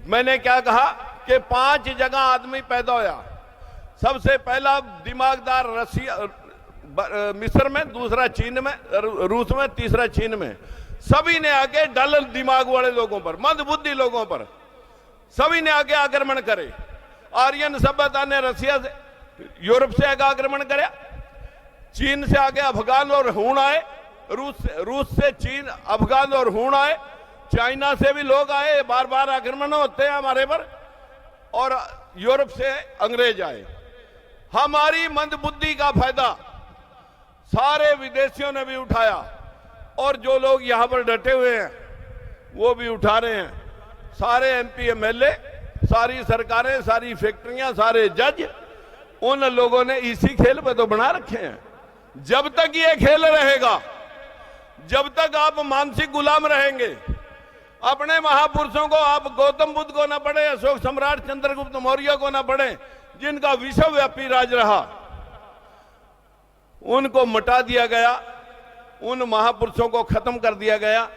मैंने क्या कहा कि 5 जगह आदमी पैदा होया। सबसे पहला दिमागदार रशिया, मिस्र में, दूसरा चीन में, रूस में, तीसरा चीन में। सभी ने आके डल दिमाग वाले लोगों पर, मंदबुद्धि लोगों पर, सभी ने आके आक्रमण करे। आर्यन सभ्यता ने रशिया से, यूरोप से आगे आक्रमण कराया, चीन से आगे अफगान और हूण आए, रूस से चीन, अफगान और हूण आए, चाइना से भी लोग आए, बार बार आक्रमण होते हैं हमारे पर, और यूरोप से अंग्रेज आए। हमारी मंदबुद्धि का फायदा सारे विदेशियों ने भी उठाया, और जो लोग यहां पर डटे हुए हैं वो भी उठा रहे हैं। सारे एमपी एमएलए, सारी सरकारें, सारी फैक्ट्रियां, सारे जज, उन लोगों ने इसी खेल पे तो बना रखे हैं। जब तक ये खेल रहेगा, जब तक आप मानसिक गुलाम रहेंगे, अपने महापुरुषों को, आप गौतम बुद्ध को ना पढ़े, अशोक सम्राट चंद्रगुप्त मौर्य को ना पढ़े, जिनका विश्वव्यापी राज रहा, उनको मिटा दिया गया, उन महापुरुषों को खत्म कर दिया गया,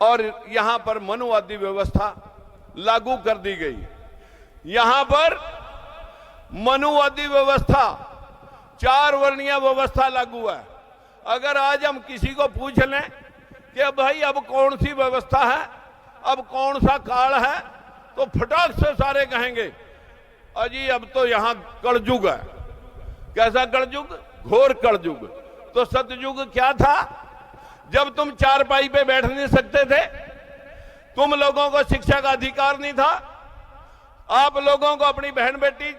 और यहां पर मनुवादी व्यवस्था लागू कर दी गई। यहां पर मनुवादी व्यवस्था, 4 वर्णीय व्यवस्था लागू है। अगर आज हम किसी को पूछ लें कि भाई अब कौन सी व्यवस्था है, अब कौन सा काल है, तो फटाक से सारे कहेंगे अजी अब तो यहां कलयुग है। कैसा कलयुग? घोर कलयुग। तो सतयुग क्या था? जब तुम चारपाई पे बैठ नहीं सकते थे, तुम लोगों को शिक्षा का अधिकार नहीं था, आप लोगों को अपनी बहन बेटी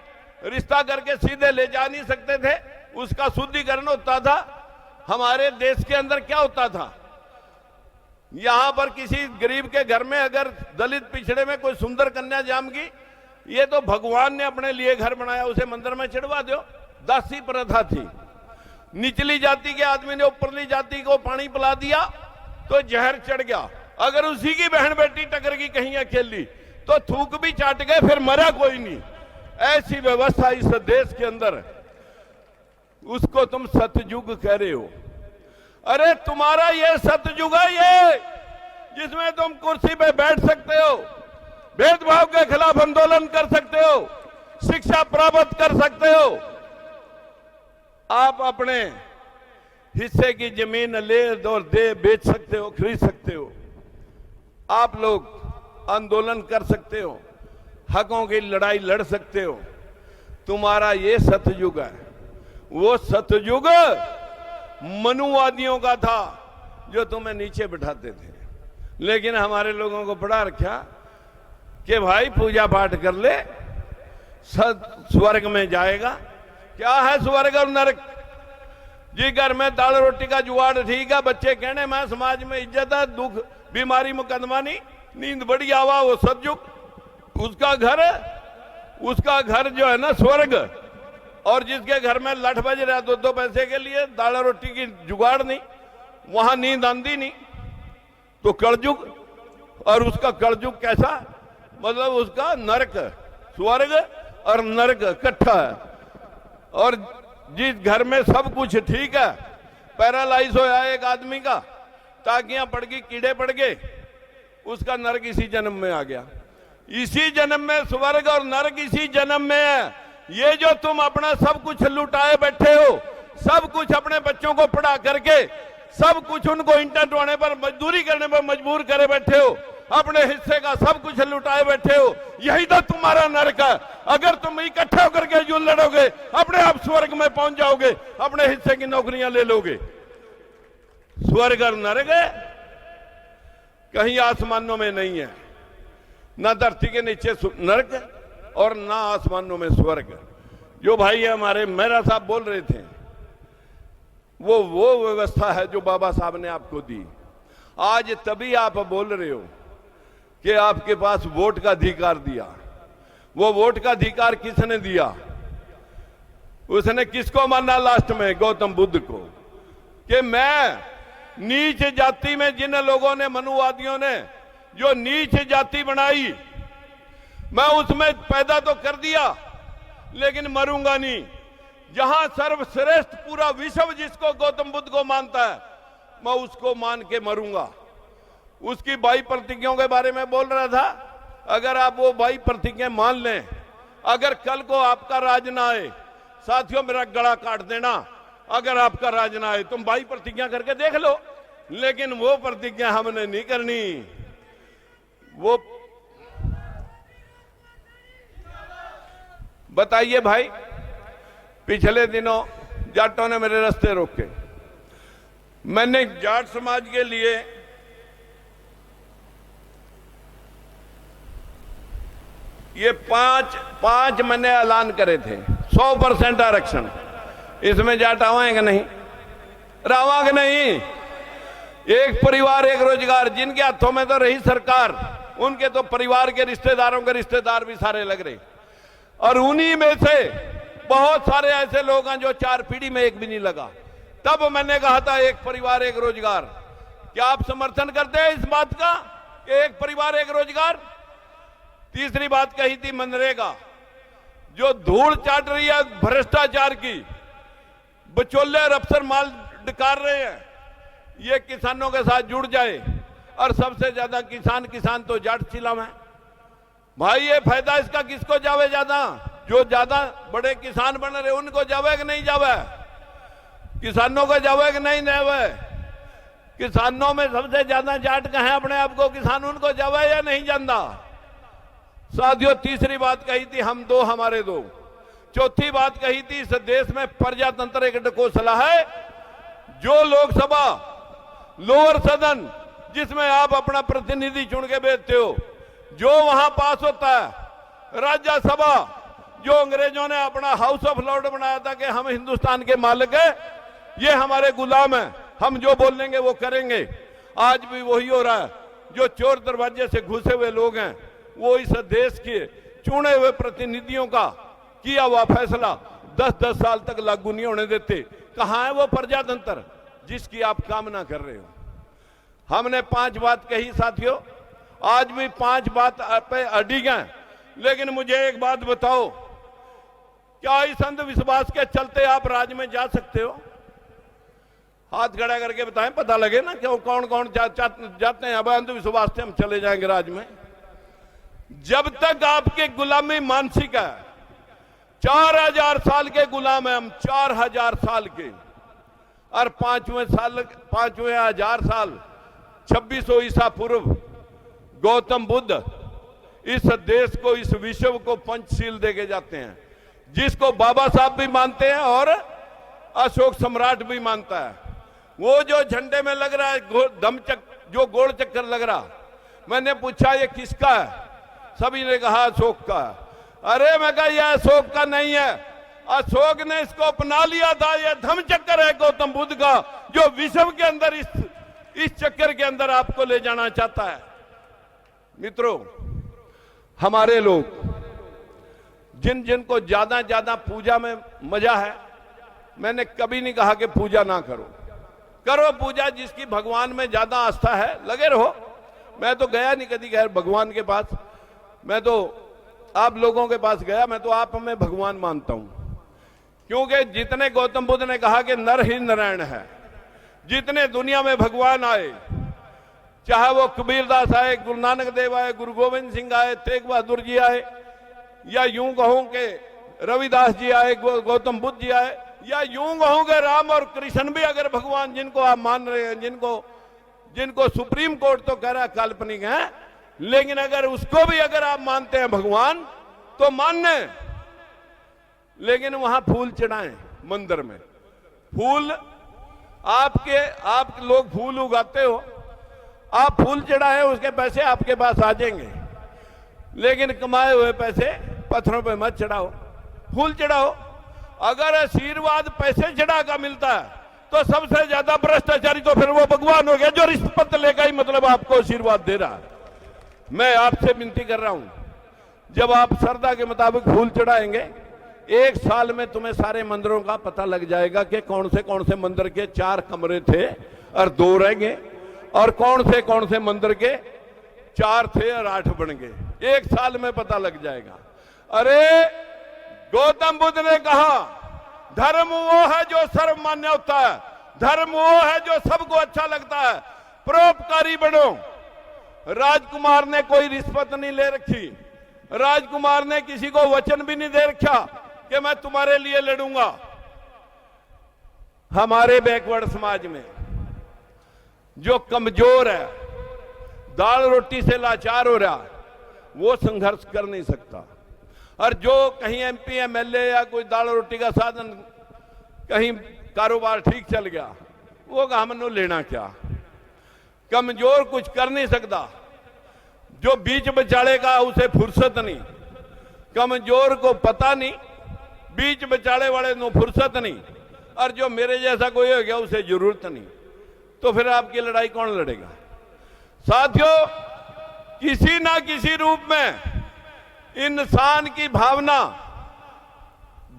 रिश्ता करके सीधे ले जा नहीं सकते थे, उसका शुद्धिकरण होता था। हमारे देश के अंदर क्या होता था? यहां पर किसी गरीब के घर में अगर दलित पिछड़े में कोई सुंदर कन्या जाम गई, ये तो भगवान ने अपने लिए घर बनाया, उसे मंदिर में चढ़वा दो। दासी प्रथा थी। निचली जाति के आदमी ने ऊपरली जाति को पानी पिला दिया तो जहर चढ़ गया। अगर उसी की बहन बेटी टकर की कहीं अकेली तो थूक भी चाट गए, फिर मरा कोई नहीं। ऐसी व्यवस्था इस देश के अंदर, उसको तुम सतयुग कह रहे हो। अरे तुम्हारा ये सतयुग है, ये जिसमें तुम कुर्सी पे बैठ सकते हो, भेदभाव के खिलाफ आंदोलन कर सकते हो, शिक्षा प्राप्त कर सकते हो, आप अपने हिस्से की जमीन ले और दे बेच सकते हो, खरीद सकते हो, आप लोग आंदोलन कर सकते हो, हकों की लड़ाई लड़ सकते हो। तुम्हारा ये सतयुग है। वो सतयुग मनुवादियों का था जो तुम्हें नीचे बिठाते थे। लेकिन हमारे लोगों को पढ़ा रखा कि भाई पूजा पाठ कर ले, स्वर्ग में जाएगा। क्या है स्वर्ग और नरक? जी घर में दाल रोटी का जुगाड़ ठीक है, बच्चे कहने में समाज में इज्जत है, दुख बीमारी मुकदमा नहीं, नींद बड़ी आवा, वो सतयुग। उसका घर जो है ना स्वर्ग, और जिसके घर में लठ बज रहा है 2 पैसे के लिए, दाल रोटी की जुगाड़ नहीं, वहां नींद आंदी नहीं, तो कलयुग। और उसका कलयुग कैसा? मतलब उसका नरक, स्वर्ग और नरक इकट्ठा है। और जिस घर में सब कुछ ठीक है, पैरालाइज होया एक आदमी का, टांगियां पड़ गई, कीड़े पड़ गए, उसका नरक इसी जन्म में आ गया। इसी जन्म में स्वर्ग और नरक इसी जन्म में है। ये जो तुम अपना सब कुछ लुटाए बैठे हो, सब कुछ अपने बच्चों को पढ़ा करके, सब कुछ उनको इंटर ढोने पर, मजदूरी करने पर मजबूर करे बैठे हो, अपने हिस्से का सब कुछ लुटाए बैठे हो, यही तो तुम्हारा नरक है। अगर तुम इकट्ठे होकर के जो लड़ोगे, अपने आप स्वर्ग में पहुंच जाओगे, अपने हिस्से की नौकरियां ले लोगे। स्वर्ग और नरक है कहीं आसमानों में नहीं है, ना धरती के नीचे नरक और ना आसमानों में स्वर्ग। जो भाई हमारे मेहरा साहब बोल रहे थे, वो व्यवस्था है जो बाबा साहब ने आपको दी। आज तभी आप बोल रहे हो कि आपके पास वोट का अधिकार दिया। वो वोट का अधिकार किसने दिया? उसने किसको माना लास्ट में? गौतम बुद्ध को। कि मैं नीच जाति में, जिन लोगों ने, मनुवादियों ने जो नीच जाति बनाई, मैं उसमें पैदा तो कर दिया लेकिन मरूंगा नहीं। जहां सर्वश्रेष्ठ पूरा विश्व जिसको गौतम बुद्ध को मानता है, मैं उसको मान के मरूंगा। उसकी 22 प्रतिज्ञाओं के बारे में बोल रहा था। अगर आप वो 22 प्रतिज्ञा मान लें, अगर कल को आपका राज ना आए, साथियों मेरा गला काट देना, अगर आपका राज ना आए, तुम 22 प्रतिज्ञा करके देख लो, लेकिन वो प्रतिज्ञा हमने नहीं करनी। वो बताइए भाई, पिछले दिनों जाटों ने मेरे रास्ते रोके। मैंने जाट समाज के लिए ये पांच मैंने ऐलान करे थे, 100% आरक्षण। इसमें जाट आवाएंगे नहीं, रावांगे नहीं। एक परिवार एक रोजगार, जिनके हाथों में तो रही सरकार, उनके तो परिवार के रिश्तेदारों के रिश्तेदार भी सारे लग रहे। और उन्हीं में से बहुत सारे ऐसे लोग हैं जो 4 पीढ़ी में एक भी नहीं लगा। तब मैंने कहा था एक परिवार एक रोजगार। क्या आप समर्थन करते हैं इस बात का कि एक परिवार एक रोजगार? तीसरी बात कही थी मनरेगा, जो धूल चाट रही है भ्रष्टाचार की, बचौले और अफसर माल डिकार रहे हैं, ये किसानों के साथ जुड़ जाए। और सबसे ज्यादा किसान तो जाट चिलम है भाई। ये फायदा इसका किसको जावे? ज्यादा जो ज्यादा बड़े किसान बन रहे उनको जावे कि नहीं जावे? किसानों को जावे कि नहीं जावे? किसानों में सबसे ज्यादा जाट कहें अपने आप को किसान, उनको जावे या नहीं जानता? साथियों, तीसरी बात कही थी हम दो हमारे दो। चौथी बात कही थी इस देश में प्रजातंत्र एक ढकोसला है। जो लोकसभा लोअर सदन जिसमें आप अपना प्रतिनिधि चुन के भेजते हो, जो वहां पास होता है, राज्यसभा जो अंग्रेजों ने अपना हाउस ऑफ लॉर्ड बनाया था कि हम हिंदुस्तान के मालिक हैं, ये हमारे गुलाम हैं, हम जो बोलेंगे वो करेंगे। आज भी वही हो रहा है। जो चोर दरवाजे से घुसे हुए लोग हैं, वो इस देश के चुने हुए प्रतिनिधियों का किया हुआ फैसला 10-10 साल तक लागू नहीं होने देते। कहां है वो प्रजातंत्र जिसकी आप कामना कर रहे हो? हमने 5 बात कही साथियों, आज भी 5 बात पे अडिग हैं। लेकिन मुझे एक बात बताओ, क्या इस अंधविश्वास के चलते आप राज में जा सकते हो? हाथ खड़ा करके बताएं, पता लगे ना क्यों कौन कौन जाते हैं। अब अंधविश्वास से हम चले जाएंगे राज में। जब तक आपके गुलामी मानसिक है, 4000 साल के गुलाम है हम, 4000 साल के। और 5वें हजार साल 2600 ईसा पूर्व गौतम बुद्ध इस देश को, इस विश्व को पंचशील देके जाते हैं, जिसको बाबा साहब भी मानते हैं और अशोक सम्राट भी मानता है। वो जो झंडे में लग रहा है जो गोल चक्कर लग रहा, मैंने पूछा ये किसका है? सभी ने कहा अशोक का है। अरे मैं कहा यह अशोक का नहीं है, अशोक ने इसको अपना लिया था। यह धम चक्कर है गौतम बुद्ध का, जो विश्व के अंदर इस चक्कर के अंदर आपको ले जाना चाहता है। मित्रों, हमारे लोग जिनको ज्यादा पूजा में मजा है, मैंने कभी नहीं कहा कि पूजा ना करो, करो पूजा। जिसकी भगवान में ज्यादा आस्था है लगे रहो। मैं तो गया नहीं कभी खैर भगवान के पास, मैं तो आप लोगों के पास गया। मैं तो आप में भगवान मानता हूं, क्योंकि जितने गौतम बुद्ध ने कहा कि नर ही नारायण है, जितने दुनिया में भगवान आए, चाहे वो कबीरदास आए, गुरु नानक देव आए, गुरु गोविंद सिंह आए, तेग बहादुर जी आए, या यूं कहूं कि रविदास जी आए, गौतम बुद्ध जी आए, या यूं कहूं कि राम और कृष्ण भी अगर भगवान जिनको आप मान रहे हैं, जिनको सुप्रीम कोर्ट तो कह रहा है काल्पनिक है, लेकिन अगर उसको भी अगर आप मानते हैं भगवान तो मानने, लेकिन वहां फूल चढ़ाएं मंदिर में। फूल आप लोग फूल उगाते हो, आप फूल चढ़ाए, उसके पैसे आपके पास आ जाएंगे, लेकिन कमाए हुए पैसे पत्थरों पे मत चढ़ाओ, फूल चढ़ाओ। अगर आशीर्वाद पैसे चढ़ा का मिलता है तो सबसे ज्यादा भ्रष्टाचारी तो फिर वो भगवान हो गया जो रिश्वत लेकर ही मतलब आपको आशीर्वाद दे रहा है। मैं आपसे विनती कर रहा हूं, जब आप श्रद्धा के मुताबिक फूल चढ़ाएंगे, 1 साल में तुम्हें सारे मंदिरों का पता लग जाएगा कि कौन से मंदिर के 4 कमरे थे और 2 रह गए, और कौन से मंदिर के 4 थे और 8 बन गए। 1 साल में पता लग जाएगा। अरे गौतम बुद्ध ने कहा, धर्म वो है जो सर्वमान्य होता है, धर्म वो है जो सबको अच्छा लगता है, परोपकारी बनो। राजकुमार ने कोई रिश्वत नहीं ले रखी, राजकुमार ने किसी को वचन भी नहीं दे रखा कि मैं तुम्हारे लिए लड़ूंगा। हमारे बैकवर्ड समाज में जो कमजोर है, दाल रोटी से लाचार हो रहा, वो संघर्ष कर नहीं सकता। और जो कहीं एमपी एमएलए या कोई दाल रोटी का साधन, कहीं कारोबार ठीक चल गया, वो हमने लेना क्या। कमजोर कुछ कर नहीं सकता, जो बीच बचाले का उसे फुर्सत नहीं, कमजोर को पता नहीं, बीच बचाले वाले को फुर्सत नहीं, और जो मेरे जैसा कोई हो गया उसे जरूरत नहीं, तो फिर आपकी लड़ाई कौन लड़ेगा। साथियों, किसी ना किसी रूप में इंसान की भावना,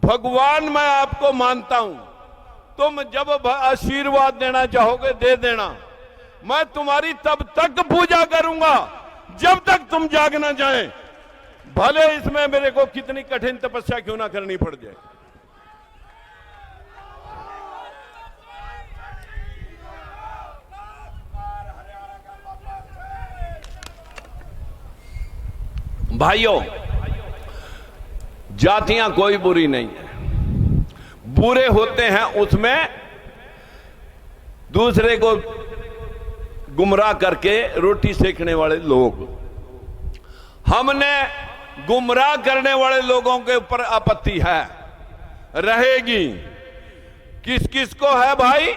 भगवान मैं आपको मानता हूं, तुम जब आशीर्वाद देना चाहोगे दे देना, मैं तुम्हारी तब तक पूजा करूंगा जब तक तुम जाग ना जाए, भले इसमें मेरे को कितनी कठिन तपस्या क्यों ना करनी पड़ जाए। भाइयों, जातियां कोई बुरी नहीं है, बुरे होते हैं उसमें दूसरे को गुमराह करके रोटी सेकने वाले लोग। हमने गुमराह करने वाले लोगों के ऊपर आपत्ति है, रहेगी। किस किस को है भाई?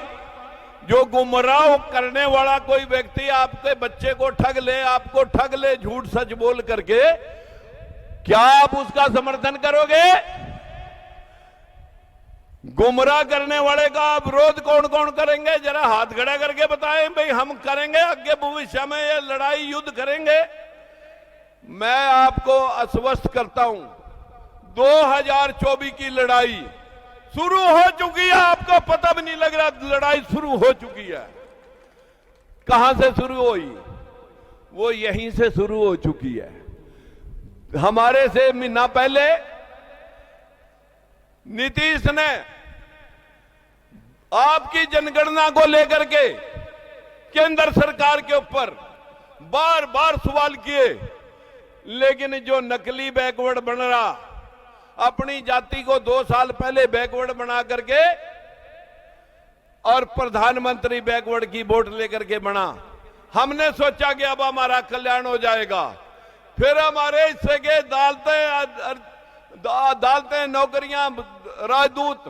जो गुमराह करने वाला कोई व्यक्ति आपके बच्चे को ठग ले, आपको ठग ले झूठ सच बोल करके, क्या आप उसका समर्थन करोगे? गुमराह करने वाले का विरोध कौन कौन करेंगे? जरा हाथ खड़ा करके बताएं भाई, हम करेंगे, आगे भविष्य में ये लड़ाई युद्ध करेंगे। मैं आपको आश्वस्त करता हूं, 2024 की लड़ाई शुरू हो चुकी है, आपको पता भी नहीं लग रहा, लड़ाई शुरू हो चुकी है। कहां से शुरू हुई? वो यहीं से शुरू हो चुकी है। हमारे से महीना पहले नीतीश ने आपकी जनगणना को लेकर के केंद्र सरकार के ऊपर बार बार सवाल किए, लेकिन जो नकली बैकवर्ड बन रहा, अपनी जाति को 2 साल पहले बैकवर्ड बना करके और प्रधानमंत्री बैकवर्ड की वोट लेकर के बना, हमने सोचा कि अब हमारा कल्याण हो जाएगा। फिर हमारे हिस्से के दालतें, नौकरियां, राजदूत,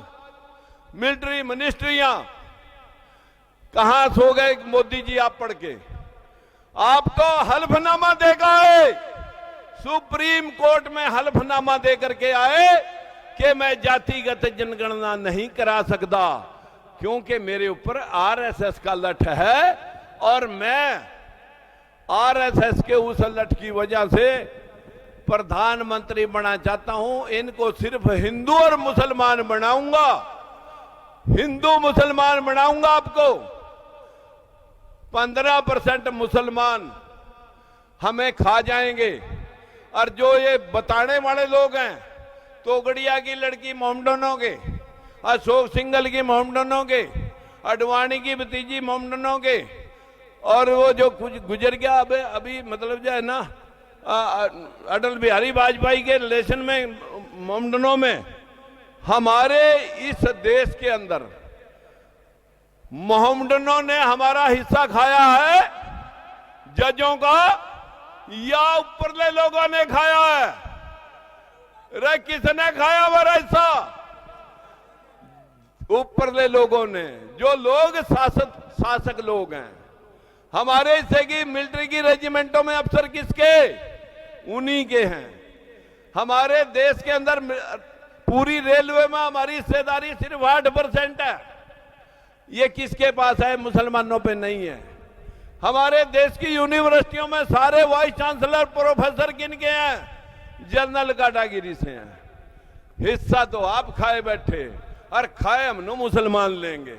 मिलिट्री, मिनिस्ट्रियां कहां सो गए मोदी जी आप पढ़ के? आप तो हल्फनामा देगा है, सुप्रीम कोर्ट में हल्फनामा दे करके आए कि मैं जातिगत जनगणना नहीं करा सकता, क्योंकि मेरे ऊपर आरएसएस का लठ है और मैं आरएसएस के उस लठ की वजह से प्रधानमंत्री बना चाहता हूं। इनको सिर्फ हिंदू और मुसलमान बनाऊंगा, हिंदू मुसलमान बनाऊंगा। आपको 15% मुसलमान हमें खा जाएंगे। और जो ये बताने वाले लोग हैं, तोगड़िया की लड़की मोमडन होंगे, अशोक सिंघल की मोमडन होंगे, अडवाणी की भतीजी मोमडनों के, और वो जो कुछ गुजर गया अभी मतलब जो है ना अटल बिहारी वाजपेयी के रिलेशन में मोमडनों में, हमारे इस देश के अंदर मोहम्मडनों ने हमारा हिस्सा खाया है जजों का, या ऊपरले लोगों ने खाया है? रे किसने खाया हमारा हिस्सा? ऊपरले लोगों ने, जो लोग शासक लोग हैं। हमारे हिस्से की मिलिट्री की रेजिमेंटों में अफसर किसके? उन्हीं के हैं। हमारे देश के अंदर पूरी रेलवे में हमारी हिस्सेदारी सिर्फ 8% है। ये किसके पास है? मुसलमानों पे नहीं है। हमारे देश की यूनिवर्सिटियों में सारे वाइस चांसलर प्रोफेसर किनके हैं? जनरल कैटेगरी से हैं। हिस्सा तो आप खाए बैठे, और खाए हम मुसलमान लेंगे।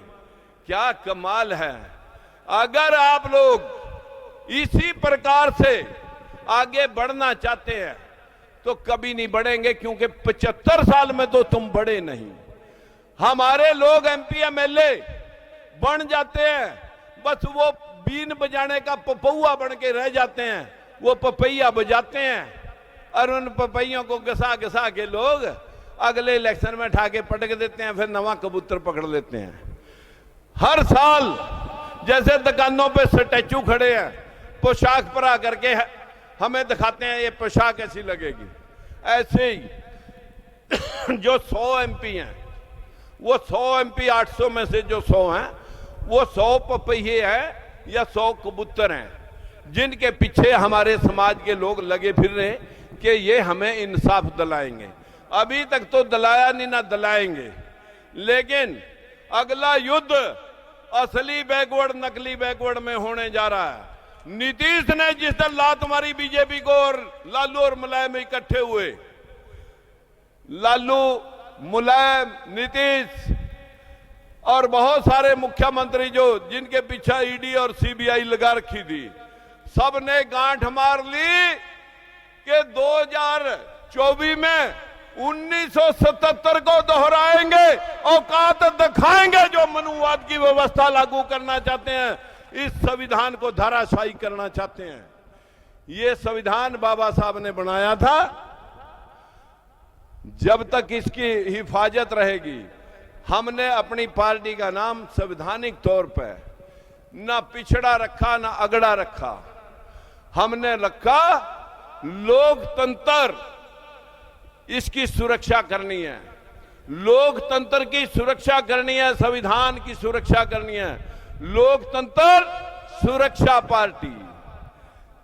क्या कमाल है। अगर आप लोग इसी प्रकार से आगे बढ़ना चाहते हैं तो कभी नहीं बढ़ेंगे, क्योंकि 75 साल में तो तुम बढ़े नहीं। हमारे लोग एमपी एमएलए बन जाते हैं, बस वो बीन बजाने का पपौआ बन के रह जाते हैं। वो पपैया बजाते हैं और उन पपैयों को घसा घसा के लोग अगले इलेक्शन में उठा के पटक देते हैं, फिर नवा कबूतर पकड़ लेते हैं। हर साल जैसे दुकानों पे स्टैचू खड़े हैं, पोशाक पर आकर के हमें दिखाते हैं ये पोशाक ऐसी लगेगी, ऐसे ही जो 100 एमपी हैं, वो 100 एमपी 800 में से जो 100 हैं, वो 100 पपैये हैं या 100 कबूतर हैं, जिनके पीछे हमारे समाज के लोग लगे फिर रहे कि ये हमें इंसाफ दिलाएंगे। अभी तक तो दिलाया नहीं, ना दिलाएंगे। लेकिन अगला युद्ध असली बैकवर्ड नकली बैकवर्ड में होने जा रहा है। नीतीश ने जिस दिन लात मारी बीजेपी को, और लालू और मुलायम इकट्ठे हुए, लालू, मुलायम, नीतीश और बहुत सारे मुख्यमंत्री जो जिनके पीछे ईडी और सीबीआई लगा रखी थी, सब ने गांठ मार ली कि 2024 में 1977 को दोहराएंगे, औकात दिखाएंगे। जो मनुवाद की व्यवस्था लागू करना चाहते हैं, इस संविधान को धराशायी करना चाहते हैं। ये संविधान बाबा साहब ने बनाया था। जब तक इसकी हिफाजत रहेगी, हमने अपनी पार्टी का नाम संवैधानिक तौर पर ना पिछड़ा रखा ना अगड़ा रखा, हमने रखा लोकतंत्र। इसकी सुरक्षा करनी है, लोकतंत्र की सुरक्षा करनी है, संविधान की सुरक्षा करनी है। लोकतंत्र सुरक्षा पार्टी,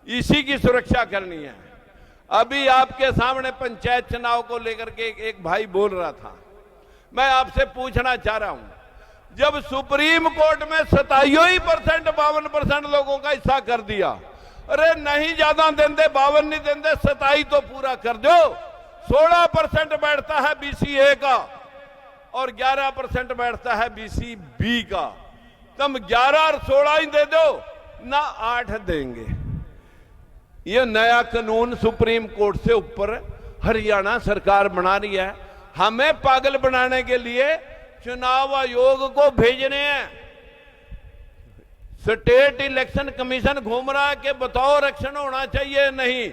इसी की सुरक्षा करनी है। अभी आपके सामने पंचायत चुनाव को लेकर के एक भाई बोल रहा था। मैं आपसे पूछना चाह रहा हूं, जब सुप्रीम कोर्ट में 27% 52% लोगों का हिस्सा कर दिया, अरे नहीं ज्यादा देंदे, 52 नहीं देंदे, 27 तो पूरा कर दो। 16% बैठता है बीसी ए का और 11% बैठता है बीसी बी का। तुम 11 और 16 ही दे दो ना, 8 देंगे। ये नया कानून सुप्रीम कोर्ट से ऊपर हरियाणा सरकार बना रही है। हमें पागल बनाने के लिए चुनाव आयोग को भेजने हैं। स्टेट इलेक्शन कमीशन घूम रहा है कि बताओ इलेक्शन होना चाहिए, नहीं।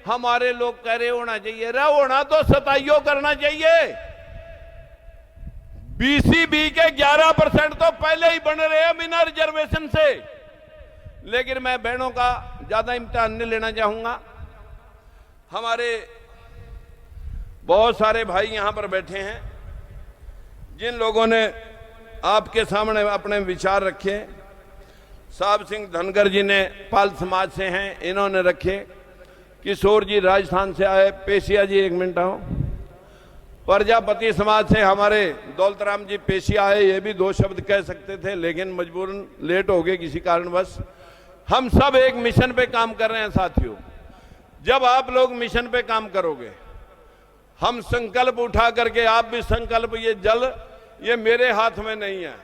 हमारे लोग कह रहे होना चाहिए। रहा होना तो 27 करना चाहिए। बीसीबी के 11% तो पहले ही बन रहे हैं बिना रिजर्वेशन से। लेकिन मैं बहनों का ज्यादा इम्तिहान नहीं लेना चाहूंगा। हमारे बहुत सारे भाई यहां पर बैठे हैं, जिन लोगों ने आपके सामने अपने विचार रखे। साहब सिंह धनगर जी ने पाल समाज से हैं, इन्होंने रखे। किशोर जी राजस्थान से आए। पेशिया जी 1 मिनट आओ। प्रजापति समाज से हमारे दौलतराम जी पेशिया आए। ये भी 2 शब्द कह सकते थे, लेकिन मजबूरन लेट हो गए किसी कारणवश। हम सब एक मिशन पे काम कर रहे हैं साथियों। जब आप लोग मिशन पे काम करोगे, हम संकल्प उठा करके, आप भी संकल्प, ये जल ये मेरे हाथ में नहीं है,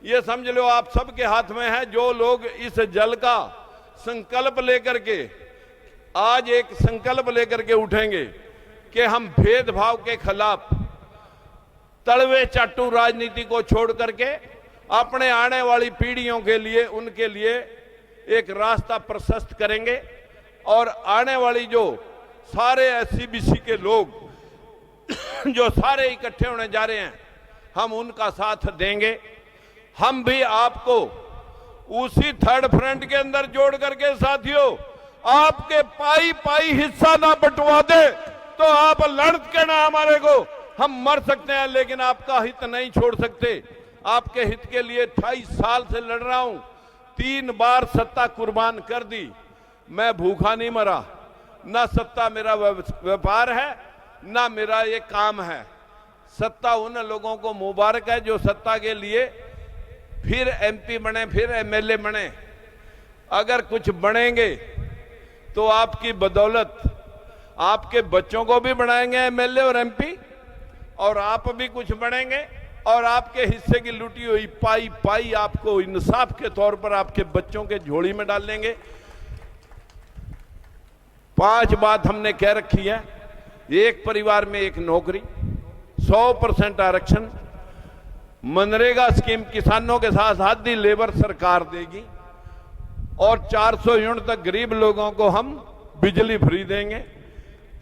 ये समझ लो आप सबके हाथ में है। जो लोग इस जल का संकल्प लेकर के, आज एक संकल्प लेकर के उठेंगे कि हम भेदभाव के खिलाफ, तड़वे चाटू राजनीति को छोड़ करके अपने आने वाली पीढ़ियों के लिए, उनके लिए एक रास्ता प्रशस्त करेंगे। और आने वाली जो सारे SC/BC के लोग जो सारे इकट्ठे होने जा रहे हैं, हम उनका साथ देंगे। हम भी आपको उसी थर्ड फ्रंट के अंदर जोड़ करके, साथियों, आपके पाई पाई हिस्सा ना बंटवा दे तो आप लड़ के ना हमारे को, हम मर सकते हैं लेकिन आपका हित नहीं छोड़ सकते। आपके हित के लिए 28 साल से लड़ रहा हूं, 3 बार सत्ता कुर्बान कर दी, मैं भूखा नहीं मरा। ना सत्ता मेरा व्यापार है, ना मेरा ये काम है। सत्ता उन लोगों को मुबारक है जो सत्ता के लिए फिर MP बने, फिर MLA बने। अगर कुछ बनेंगे तो आपकी बदौलत आपके बच्चों को भी बनाएंगे MLA और MP, और आप भी कुछ बनेंगे, और आपके हिस्से की लूटी हुई पाई पाई आपको इंसाफ के तौर पर आपके बच्चों के झोली में डाल देंगे। 5 बात हमने कह रखी है। एक परिवार में एक नौकरी, 100% आरक्षण, मनरेगा स्कीम किसानों के साथ आधी लेबर सरकार देगी, और 400 यूनिट तक गरीब लोगों को हम बिजली फ्री देंगे।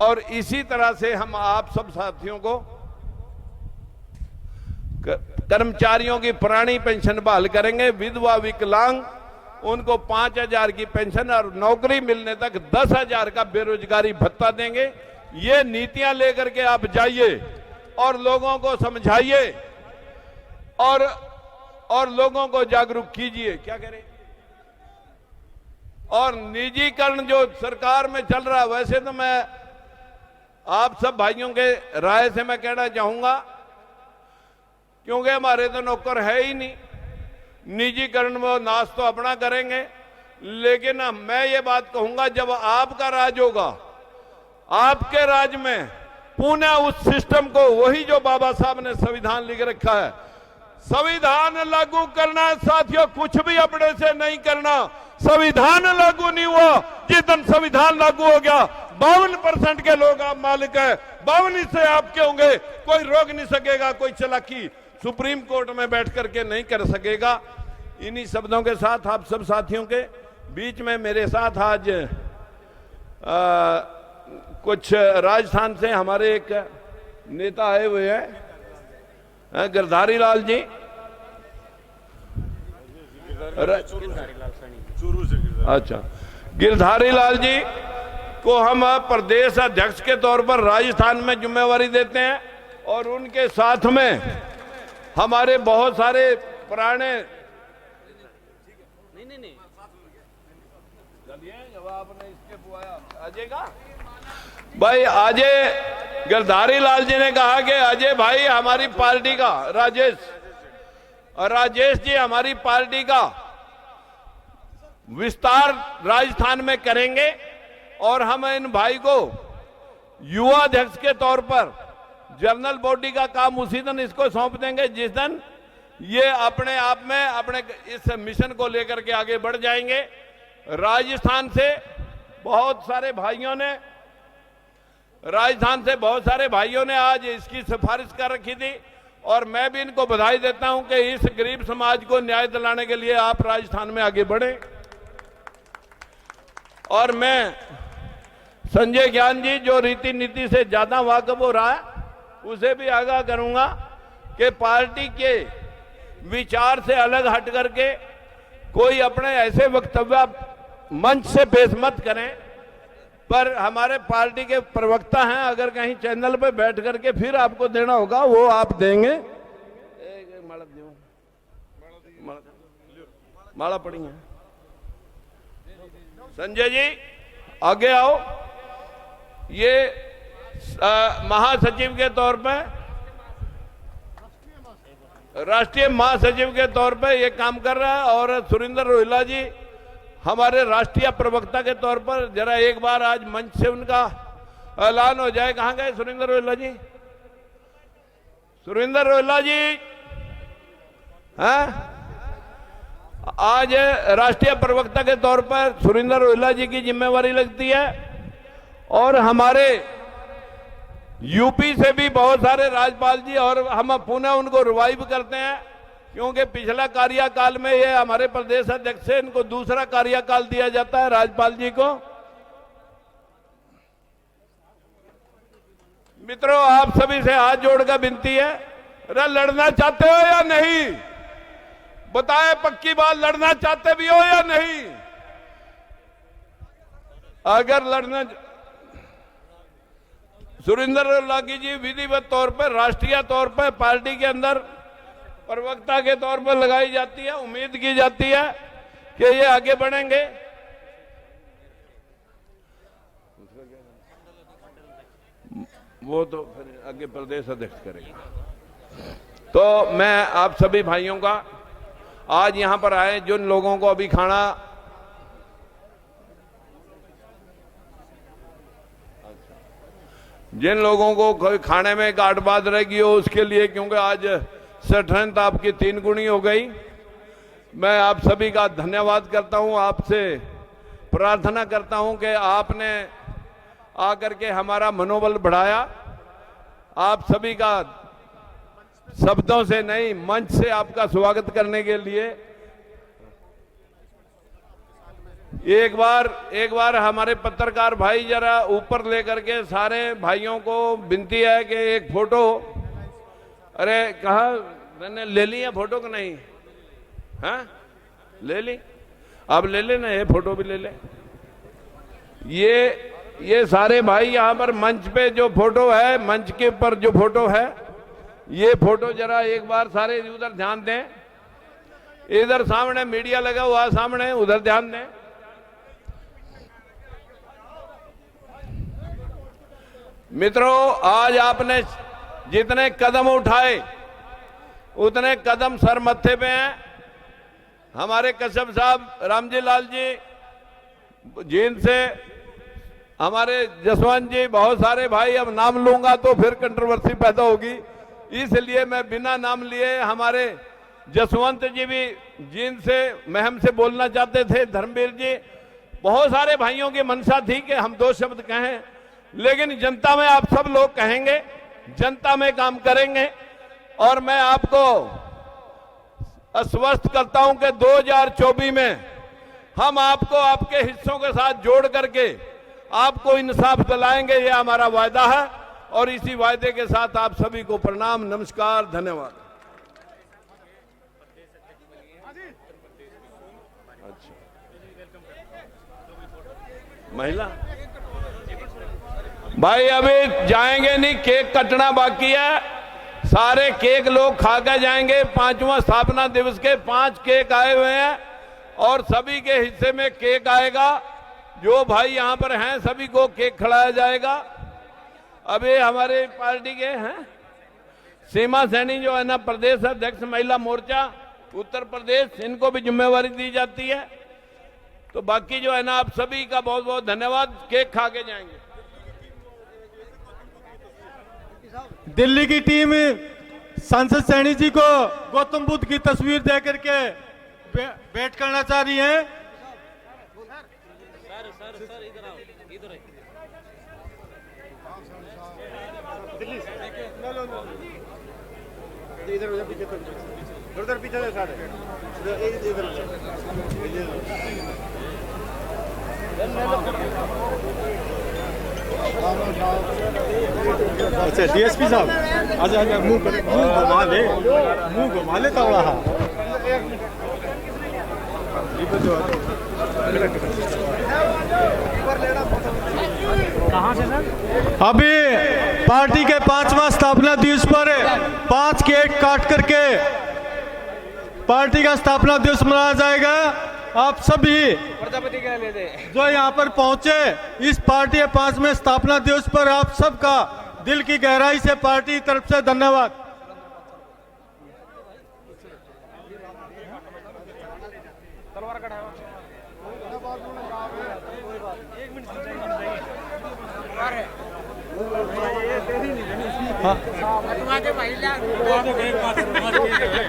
और इसी तरह से हम आप सब साथियों को कर्मचारियों की पुरानी पेंशन बहाल करेंगे। विधवा विकलांग उनको 5,000 की पेंशन और नौकरी मिलने तक 10,000 का बेरोजगारी भत्ता देंगे। ये नीतियां लेकर के आप जाइए और लोगों को समझाइए और लोगों को जागरूक कीजिए। क्या करें? और निजीकरण जो सरकार में चल रहा है, वैसे तो मैं आप सब भाइयों के राय से मैं कहना चाहूंगा, क्योंकि हमारे तो नौकर है ही नहीं, निजीकरण में नाश तो अपना करेंगे। लेकिन मैं ये बात कहूंगा, जब आपका राज होगा, आपके राज में पुनः उस सिस्टम को, वही जो बाबा साहब ने संविधान लिख रखा है, संविधान लागू करना है साथियों, कुछ भी अपने से नहीं करना। संविधान लागू नहीं हुआ, जिस दिन संविधान लागू हो गया 52% के लोग आप मालिक है, 52 से आपके होंगे, कोई रोक नहीं सकेगा, कोई चालाकी सुप्रीम कोर्ट में बैठ करके नहीं कर सकेगा। इन्हीं शब्दों के साथ आप सब साथियों के बीच में मेरे साथ आज कुछ राजस्थान से हमारे एक नेता आए हुए हैं, गिरधारी लाल जी, अच्छा, गिरधारी लाल जी को हम प्रदेश अध्यक्ष के तौर पर राजस्थान में जिम्मेवारी देते हैं। और उनके साथ में हमारे बहुत सारे पुराने भाई, अजय गिरधारी लाल जी ने कहा कि अजय भाई हमारी पार्टी का, राजेश जी हमारी पार्टी का विस्तार राजस्थान में करेंगे, और हम इन भाई को युवा अध्यक्ष के तौर पर जनरल बॉडी का काम उसी दिन इसको सौंप देंगे जिस दिन ये अपने आप में अपने इस मिशन को लेकर के आगे बढ़ जाएंगे। राजस्थान से बहुत सारे भाइयों ने आज इसकी सिफारिश कर रखी थी, और मैं भी इनको बधाई देता हूं कि इस गरीब समाज को न्याय दिलाने के लिए आप राजस्थान में आगे बढ़े। और मैं संजय ज्ञान जी जो रीति नीति से ज्यादा वाकिफ हो रहा है, उसे भी आगाह करूंगा कि पार्टी के विचार से अलग हट करके कोई अपने ऐसे वक्तव्य मंच से पेश मत करें। पर हमारे पार्टी के प्रवक्ता हैं, अगर कहीं चैनल पे बैठ करके फिर आपको देना होगा वो आप देंगे। माला पड़ी है। संजय जी आगे आओ। ये महासचिव के तौर पे, राष्ट्रीय महासचिव के तौर पे ये काम कर रहा है, और सुरेंद्र रोहिला जी हमारे राष्ट्रीय प्रवक्ता के तौर पर, जरा एक बार आज मंच से उनका ऐलान हो जाए। कहां गए सुरेंद्र रोहिला जी? सुरेंद्र रोहिला जी हैं? आज राष्ट्रीय प्रवक्ता के तौर पर सुरेंद्र रोहिला जी की जिम्मेवारी लगती है। और हमारे यूपी से भी बहुत सारे राज्यपाल जी, और हम पुनः उनको रिवाइव करते हैं क्योंकि पिछला कार्यकाल में ये हमारे प्रदेश अध्यक्ष से इनको दूसरा कार्यकाल दिया जाता है राज्यपाल जी को। मित्रों, आप सभी से हाथ जोड़कर विनती है, अरे लड़ना चाहते हो या नहीं? बताएं पक्की बात, लड़ना चाहते भी हो या नहीं? अगर लड़ना, सुरेंद्र लागी जी विधिवत तौर पर, राष्ट्रीय तौर पर पार्टी के अंदर प्रवक्ता के तौर पर लगाई जाती है। उम्मीद की जाती है कि ये आगे बढ़ेंगे। वो तो फिर आगे प्रदेश अध्यक्ष करेगा। तो मैं आप सभी भाइयों का आज यहां पर आए, जिन लोगों को अभी खाना जिन लोगों को कोई खाने में गांठ बात रहेगी हो उसके लिए, क्योंकि आज स्ट्रेंथ आपकी 3 गुनी हो गई। मैं आप सभी का धन्यवाद करता हूं, आपसे प्रार्थना करता हूं कि आपने आकर के हमारा मनोबल बढ़ाया। आप सभी का शब्दों से नहीं, मंच से आपका स्वागत करने के लिए एक बार हमारे पत्रकार भाई जरा ऊपर लेकर के सारे भाइयों को विनती है कि एक फोटो, अरे कहा मैंने ले ली है फोटो कि नहीं? हाँ ले ली, अब ले लेना, ये फोटो भी ले ले। ये सारे भाई यहाँ पर मंच पे जो फोटो है, मंच के ऊपर जो फोटो है, ये फोटो जरा एक बार सारे उधर ध्यान दें। इधर सामने मीडिया लगा हुआ सामने, उधर ध्यान दें। मित्रों, आज आपने जितने कदम उठाए उतने कदम सर मत्थे पे हैं। हमारे कश्यप साहब, रामजी लाल जी जींद से, हमारे जसवंत जी, बहुत सारे भाई, अब नाम लूंगा तो फिर कंट्रोवर्सी पैदा होगी, इसलिए मैं बिना नाम लिए, हमारे जसवंत जी भी जींद से, महम से बोलना चाहते थे, धर्मवीर जी, बहुत सारे भाइयों की मंशा थी कि हम 2 शब्द कहें, लेकिन जनता में आप सब लोग कहेंगे, जनता में काम करेंगे। और मैं आपको आश्वस्त करता हूं कि 2024 में हम आपको आपके हिस्सों के साथ जोड़ करके आपको इंसाफ दिलाएंगे, ये हमारा वायदा है। और इसी वायदे के साथ आप सभी को प्रणाम, नमस्कार, धन्यवाद। अच्छा, महिला भाई अभी जाएंगे नहीं, केक कटना बाकी है। सारे केक लोग खा के जाएंगे। 5वां स्थापना दिवस के 5 केक आए हुए हैं और सभी के हिस्से में केक आएगा। जो भाई यहां पर हैं सभी को केक खिलाया जाएगा। अभी हमारे पार्टी के हैं सीमा सैनी जो है ना, प्रदेश अध्यक्ष महिला मोर्चा उत्तर प्रदेश, इनको भी जिम्मेवारी दी जाती है। तो बाकी जो है ना, आप सभी का बहुत बहुत धन्यवाद। केक खा के जाएंगे। दिल्ली की टीम सांसद सैनी जी को गौतम बुद्ध की तस्वीर दे करके भेंट करना चाह रही है। उधर पीछे से सारे अच्छा डीएसपी साहब, आजा मुंह घुमा ले तवड़ा। अभी पार्टी के 5वां स्थापना दिवस पर 5 केक काट करके पार्टी का स्थापना दिवस मनाया जाएगा। आप सभी प्रजापति का ले दे जो यहाँ पर पहुंचे इस पार्टी के 5वें स्थापना दिवस पर, आप सबका दिल की गहराई से पार्टी की तरफ से धन्यवाद।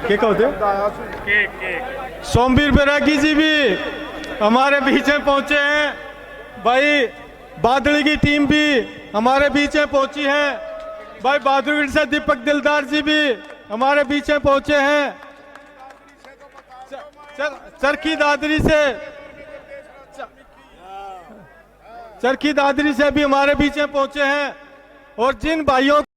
क्या होते सोमवीर बैरागी जी भी हमारे बीच में पहुंचे हैं। भाई बादली की टीम भी हमारे बीच में पहुंची है। भाई बहादुरगढ़ से दीपक दिलदार जी भी हमारे बीच में पहुंचे हैं। चरखी दादरी से भी हमारे बीच में पहुंचे हैं और जिन भाइयों